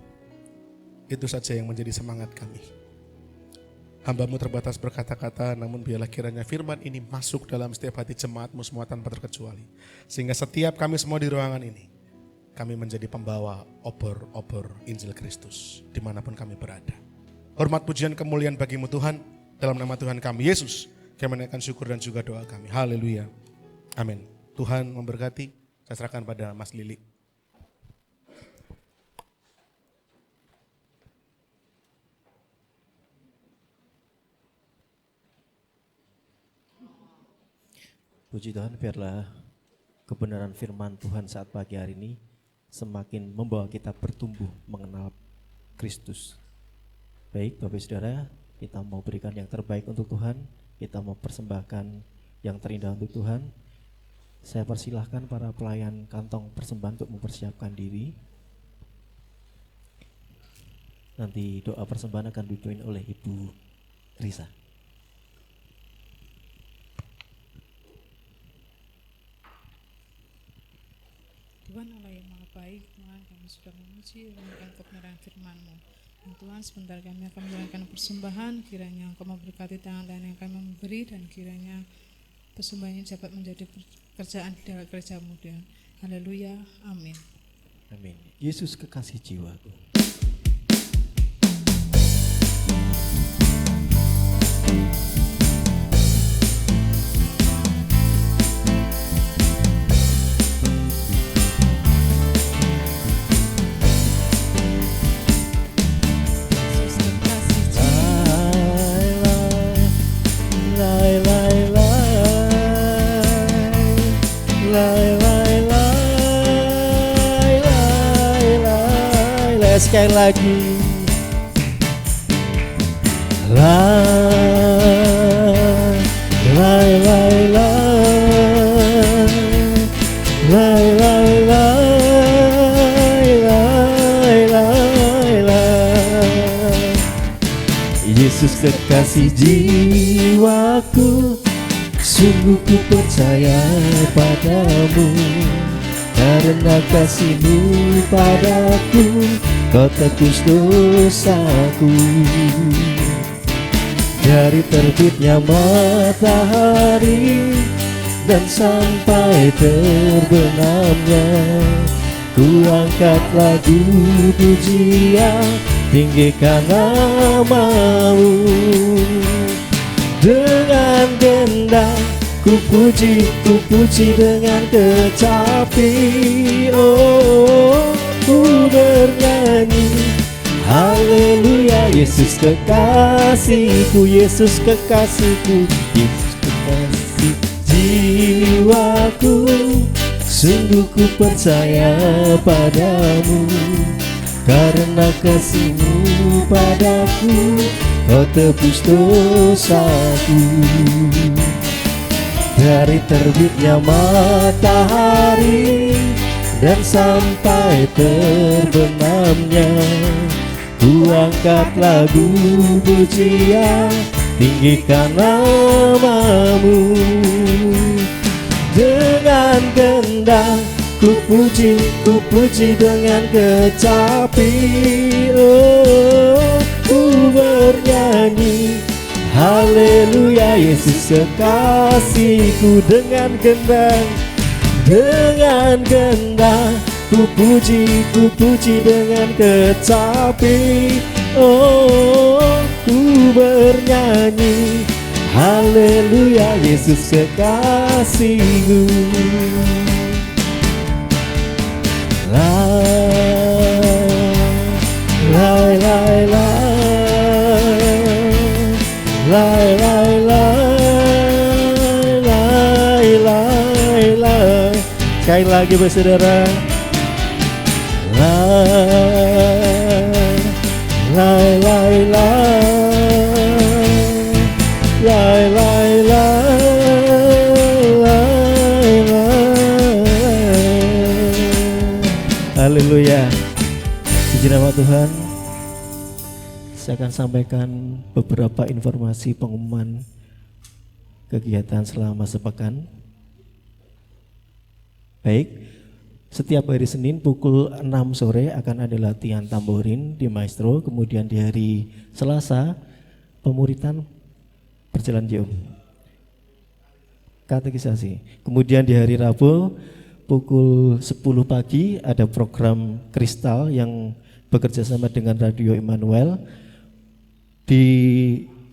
Itu saja yang menjadi semangat kami. Hamba-Mu terbatas berkata-kata, namun biarlah kiranya firman ini masuk dalam setiap hati jemaat-Mu semua tanpa terkecuali. Sehingga setiap kami semua di ruangan ini, kami menjadi pembawa obor-obor Injil Kristus dimanapun kami berada. Hormat pujian kemuliaan bagi-Mu Tuhan, dalam nama Tuhan kami Yesus, kami menaikkan syukur dan juga doa kami. Haleluya. Amin. Tuhan memberkati. Saya serahkan pada Mas Lili. Puji Tuhan, biarlah kebenaran firman Tuhan saat pagi hari ini semakin membawa kita bertumbuh mengenal Kristus. Baik Bapak Saudara, kita mau berikan yang terbaik untuk Tuhan, kita mau persembahkan yang terindah untuk Tuhan. Saya persilahkan para pelayan kantong persembahan untuk mempersiapkan diri. Nanti doa persembahan akan dipimpin oleh Ibu Risa. Tuhan Allah yang maha baik, Tuhan kami sudah memuji dan kebenaran firman-Mu. Dan Tuhan sebentar kami akan menjalankan persembahan, kiranya Engkau memberkati tangan yang kami memberi, dan kiranya persembahan ini dapat menjadi pekerjaan di dalam gereja-Mu. Haleluya, amin. Amin. Yesus kekasih jiwaku. sekali lagi. La la la la la la la la la. Yesus kekasih jiwaku, sungguh ku percaya padamu. Karena kasih-Mu padaku, Kau tebus dosaku. Dari terbitnya matahari dan sampai terbenamnya, ku angkat lagu pujian, tinggikan nama-Mu. Dengan gendang ku puji dengan kecapi. Oh, ku bernyanyi haleluya. Yesus kekasihku, Yesus kekasihku, Yesus kekasih jiwaku, sungguh ku percaya padamu. Karena kasih-Mu padaku, Kau tebus dosaku. Dari terbitnya matahari dan sampai terbenamnya, ku angkat lagu pujian, tinggikan nama-Mu. Dengan gendang ku puji dengan kecapi. Oh, ku bernyanyi haleluya. Yesus kekasihku, dengan gendang ku puji dengan kecapi. Oh, ku bernyanyi haleluya. Yesus kekasihku. La la la la la la la la la. Sekali lagi bersaudara. La la la la la la la la. Haleluya. Puji nama Tuhan. Saya akan sampaikan beberapa informasi pengumuman kegiatan selama sepekan. Baik, setiap hari Senin pukul 6 sore akan ada latihan tamborin di Maestro. Kemudian di hari Selasa pemuritan berjalan jauh, katekisasi. Kemudian di hari Rabu pukul 10 pagi ada program Kristal yang bekerja sama dengan Radio Immanuel. Di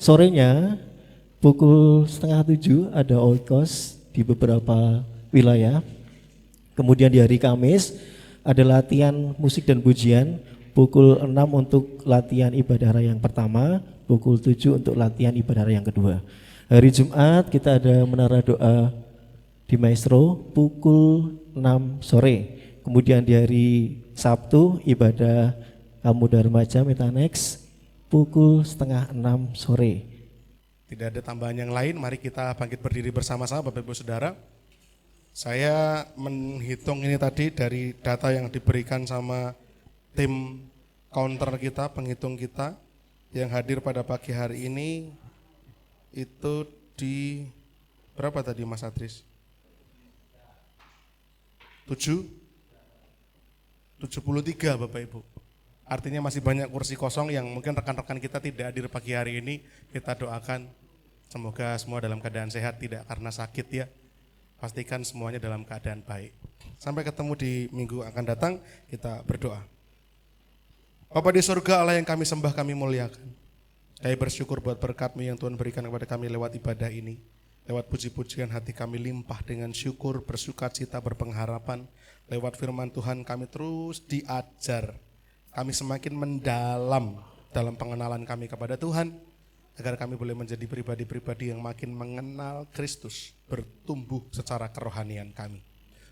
sorenya pukul 6:30 ada oikos di beberapa wilayah. Kemudian di hari Kamis ada latihan musik dan pujian pukul 6 untuk latihan ibadah raya yang pertama, pukul 7 untuk latihan ibadah raya yang kedua. Hari Jumat kita ada menara doa di Maestro pukul 6 sore. Kemudian di hari Sabtu ibadah Kamuda Remaja Metanex pukul 5:30 sore. Tidak ada tambahan yang lain, mari kita bangkit berdiri bersama-sama Bapak Ibu Saudara. Saya menghitung ini tadi dari data yang diberikan sama tim counter kita, penghitung kita yang hadir pada pagi hari ini itu di berapa tadi Mas Adris? 73 Bapak Ibu. Artinya masih banyak kursi kosong yang mungkin rekan-rekan kita tidak hadir pagi hari ini. Kita doakan semoga semua dalam keadaan sehat, tidak karena sakit ya. Pastikan semuanya dalam keadaan baik. Sampai ketemu di minggu akan datang, kita berdoa. Bapa di surga, Allah yang kami sembah, kami muliakan. Kami bersyukur buat berkat-Mu yang Tuhan berikan kepada kami lewat ibadah ini. Lewat puji-pujian hati kami limpah dengan syukur, bersukacita, berpengharapan. Lewat firman Tuhan kami terus diajar. Kami semakin mendalam dalam pengenalan kami kepada Tuhan, agar kami boleh menjadi pribadi-pribadi yang makin mengenal Kristus, bertumbuh secara kerohanian kami.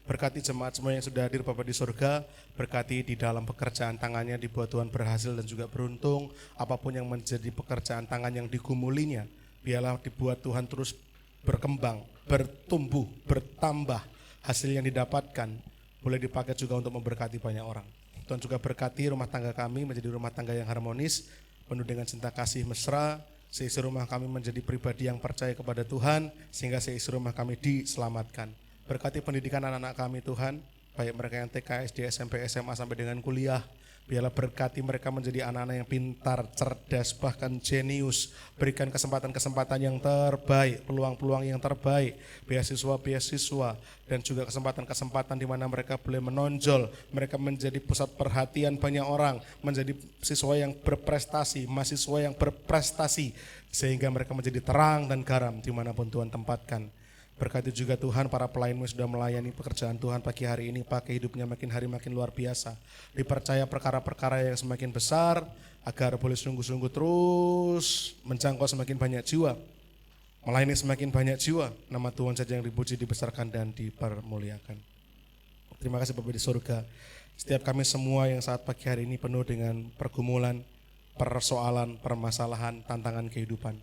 Berkati jemaat semua yang sudah hadir Bapa di surga, berkati di dalam pekerjaan tangannya dibuat Tuhan berhasil dan juga beruntung. Apapun yang menjadi pekerjaan tangan yang digumulinya, biarlah dibuat Tuhan terus berkembang, bertumbuh, bertambah. Hasil yang didapatkan boleh dipakai juga untuk memberkati banyak orang. Tuhan juga berkati rumah tangga kami menjadi rumah tangga yang harmonis, penuh dengan cinta kasih mesra. Seisi rumah kami menjadi pribadi yang percaya kepada Tuhan, sehingga seisi rumah kami diselamatkan. Berkati pendidikan anak-anak kami Tuhan, baik mereka yang TK, SD, SMP, SMA sampai dengan kuliah. Biarlah berkati mereka menjadi anak-anak yang pintar, cerdas, bahkan jenius. Berikan kesempatan-kesempatan yang terbaik, peluang-peluang yang terbaik, beasiswa-beasiswa, dan juga kesempatan-kesempatan di mana mereka boleh menonjol. Mereka menjadi pusat perhatian banyak orang, menjadi siswa yang berprestasi, mahasiswa yang berprestasi, sehingga mereka menjadi terang dan garam dimanapun Tuhan tempatkan. Berkati juga Tuhan para pelayan-Mu sudah melayani pekerjaan Tuhan pagi hari ini, pakai hidupnya makin hari makin luar biasa. Dipercaya perkara-perkara yang semakin besar, agar boleh sungguh-sungguh terus menjangkau semakin banyak jiwa, melayani semakin banyak jiwa. Nama Tuhan saja yang dipuji, dibesarkan dan dipermuliakan. Terima kasih Bapa di surga. Setiap kami semua yang saat pagi hari ini penuh dengan pergumulan, persoalan, permasalahan, tantangan kehidupan.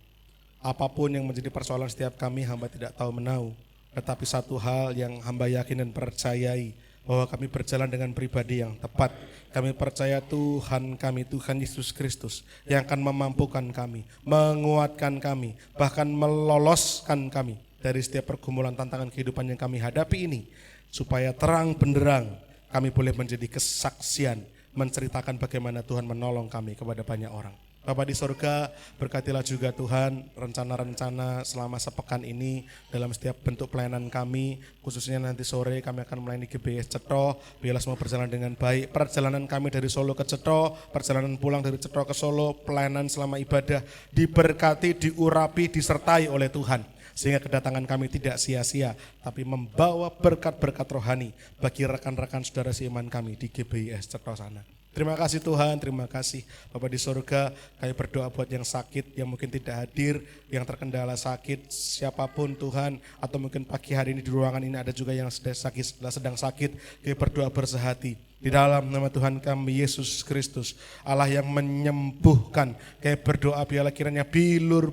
Apapun yang menjadi persoalan setiap kami, hamba tidak tahu menau. Tetapi satu hal yang hamba yakin dan percayai, bahwa kami berjalan dengan pribadi yang tepat. Kami percaya Tuhan kami, Tuhan Yesus Kristus, yang akan memampukan kami, menguatkan kami, bahkan meloloskan kami dari setiap pergumulan tantangan kehidupan yang kami hadapi ini. Supaya terang benderang kami boleh menjadi kesaksian, menceritakan bagaimana Tuhan menolong kami kepada banyak orang. Bapa di surga, berkatilah juga Tuhan rencana-rencana selama sepekan ini dalam setiap bentuk pelayanan kami, khususnya nanti sore kami akan melayani GBS Cetro. Biarlah semua berjalan dengan baik. Perjalanan kami dari Solo ke Cetro, perjalanan pulang dari Cetro ke Solo, pelayanan selama ibadah diberkati, diurapi, disertai oleh Tuhan. Sehingga kedatangan kami tidak sia-sia, tapi membawa berkat-berkat rohani bagi rekan-rekan saudara seiman kami di GBS Cetro sana. Terima kasih Tuhan, terima kasih Bapa di surga. Kami berdoa buat yang sakit, yang mungkin tidak hadir, yang terkendala sakit, siapapun Tuhan, atau mungkin pagi hari ini di ruangan ini ada juga yang sedang sakit. Kami berdoa bersehati di dalam nama Tuhan kami Yesus Kristus, Allah yang menyembuhkan. Kami berdoa biarlah kiranya bilur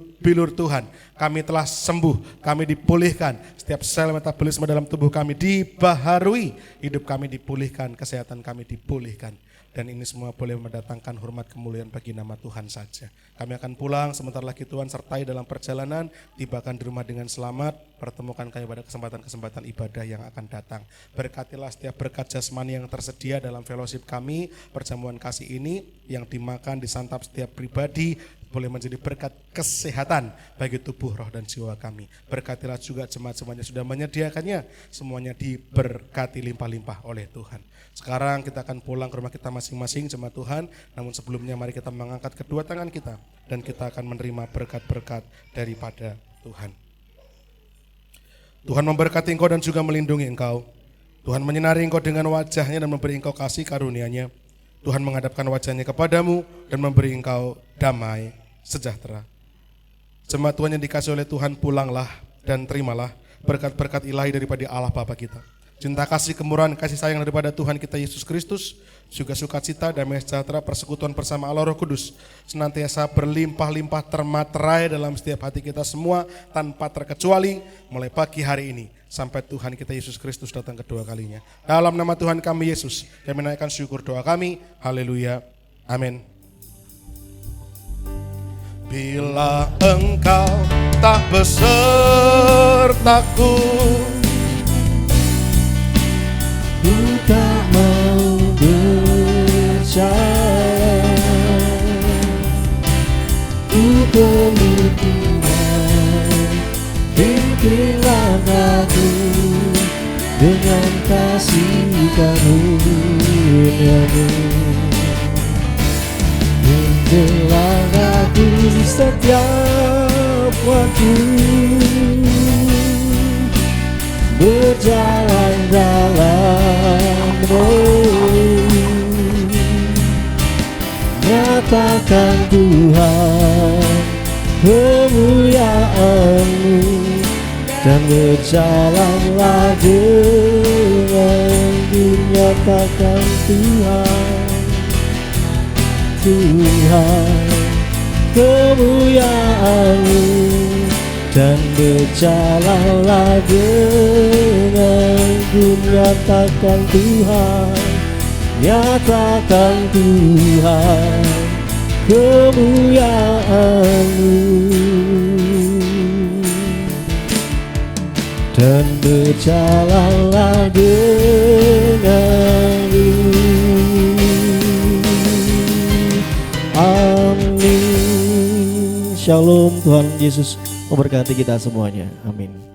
Tuhan kami telah sembuh, kami dipulihkan, setiap sel metabolisme dalam tubuh kami dibaharui, hidup kami dipulihkan, kesehatan kami dipulihkan. Dan ini semua boleh mendatangkan hormat kemuliaan bagi nama Tuhan saja. Kami akan pulang, sebentar lagi Tuhan sertai dalam perjalanan, tibakan di rumah dengan selamat, pertemukan kami pada kesempatan-kesempatan ibadah yang akan datang. Berkatilah setiap berkat jasmani yang tersedia dalam fellowship kami, perjamuan kasih ini yang dimakan, disantap setiap pribadi, boleh menjadi berkat kesehatan bagi tubuh, roh, dan jiwa kami. Berkatilah juga jemaat-jemaat yang sudah menyediakannya, semuanya diberkati limpah-limpah oleh Tuhan. Sekarang kita akan pulang ke rumah kita masing-masing jemaat Tuhan, namun sebelumnya mari kita mengangkat kedua tangan kita dan kita akan menerima berkat-berkat daripada Tuhan. Tuhan memberkati engkau dan juga melindungi engkau. Tuhan menyinari engkau dengan wajahnya dan memberi engkau kasih karunia-Nya. Tuhan menghadapkan wajahnya kepadamu dan memberi engkau damai sejahtera. Jemaat Tuhan yang dikasih oleh Tuhan, pulanglah dan terimalah berkat-berkat ilahi daripada Allah Bapa kita. Cinta kasih, kemurahan, kasih sayang daripada Tuhan kita Yesus Kristus, juga sukacita, damai sejahtera, persekutuan bersama Allah Roh Kudus, senantiasa berlimpah-limpah termaterai dalam setiap hati kita semua tanpa terkecuali mulai pagi hari ini sampai Tuhan kita Yesus Kristus datang kedua kalinya. Dalam nama Tuhan kami Yesus, kami menaikkan syukur doa kami. Haleluya. Amin. Bila engkau tak besertaku, ku tak mau percaya, ku perlu Tuhan, pimpinlah aku dengan kasih karunia-Mu. Bimbinglah aku setiap waktu, berjalan dalam-Mu, nyatakan Tuhan kemuliaan-Mu, dan berjalanlah denganmu. nyatakan Tuhan, Tuhan, kemuliaan-Mu, dan berjalanlah denganku. Nyatakan Tuhan, nyatakan Tuhan, kemuliaan-Mu, dan berjalanlah denganku. Amin. Shalom. Tuhan Yesus memberkati kita semuanya. Amin.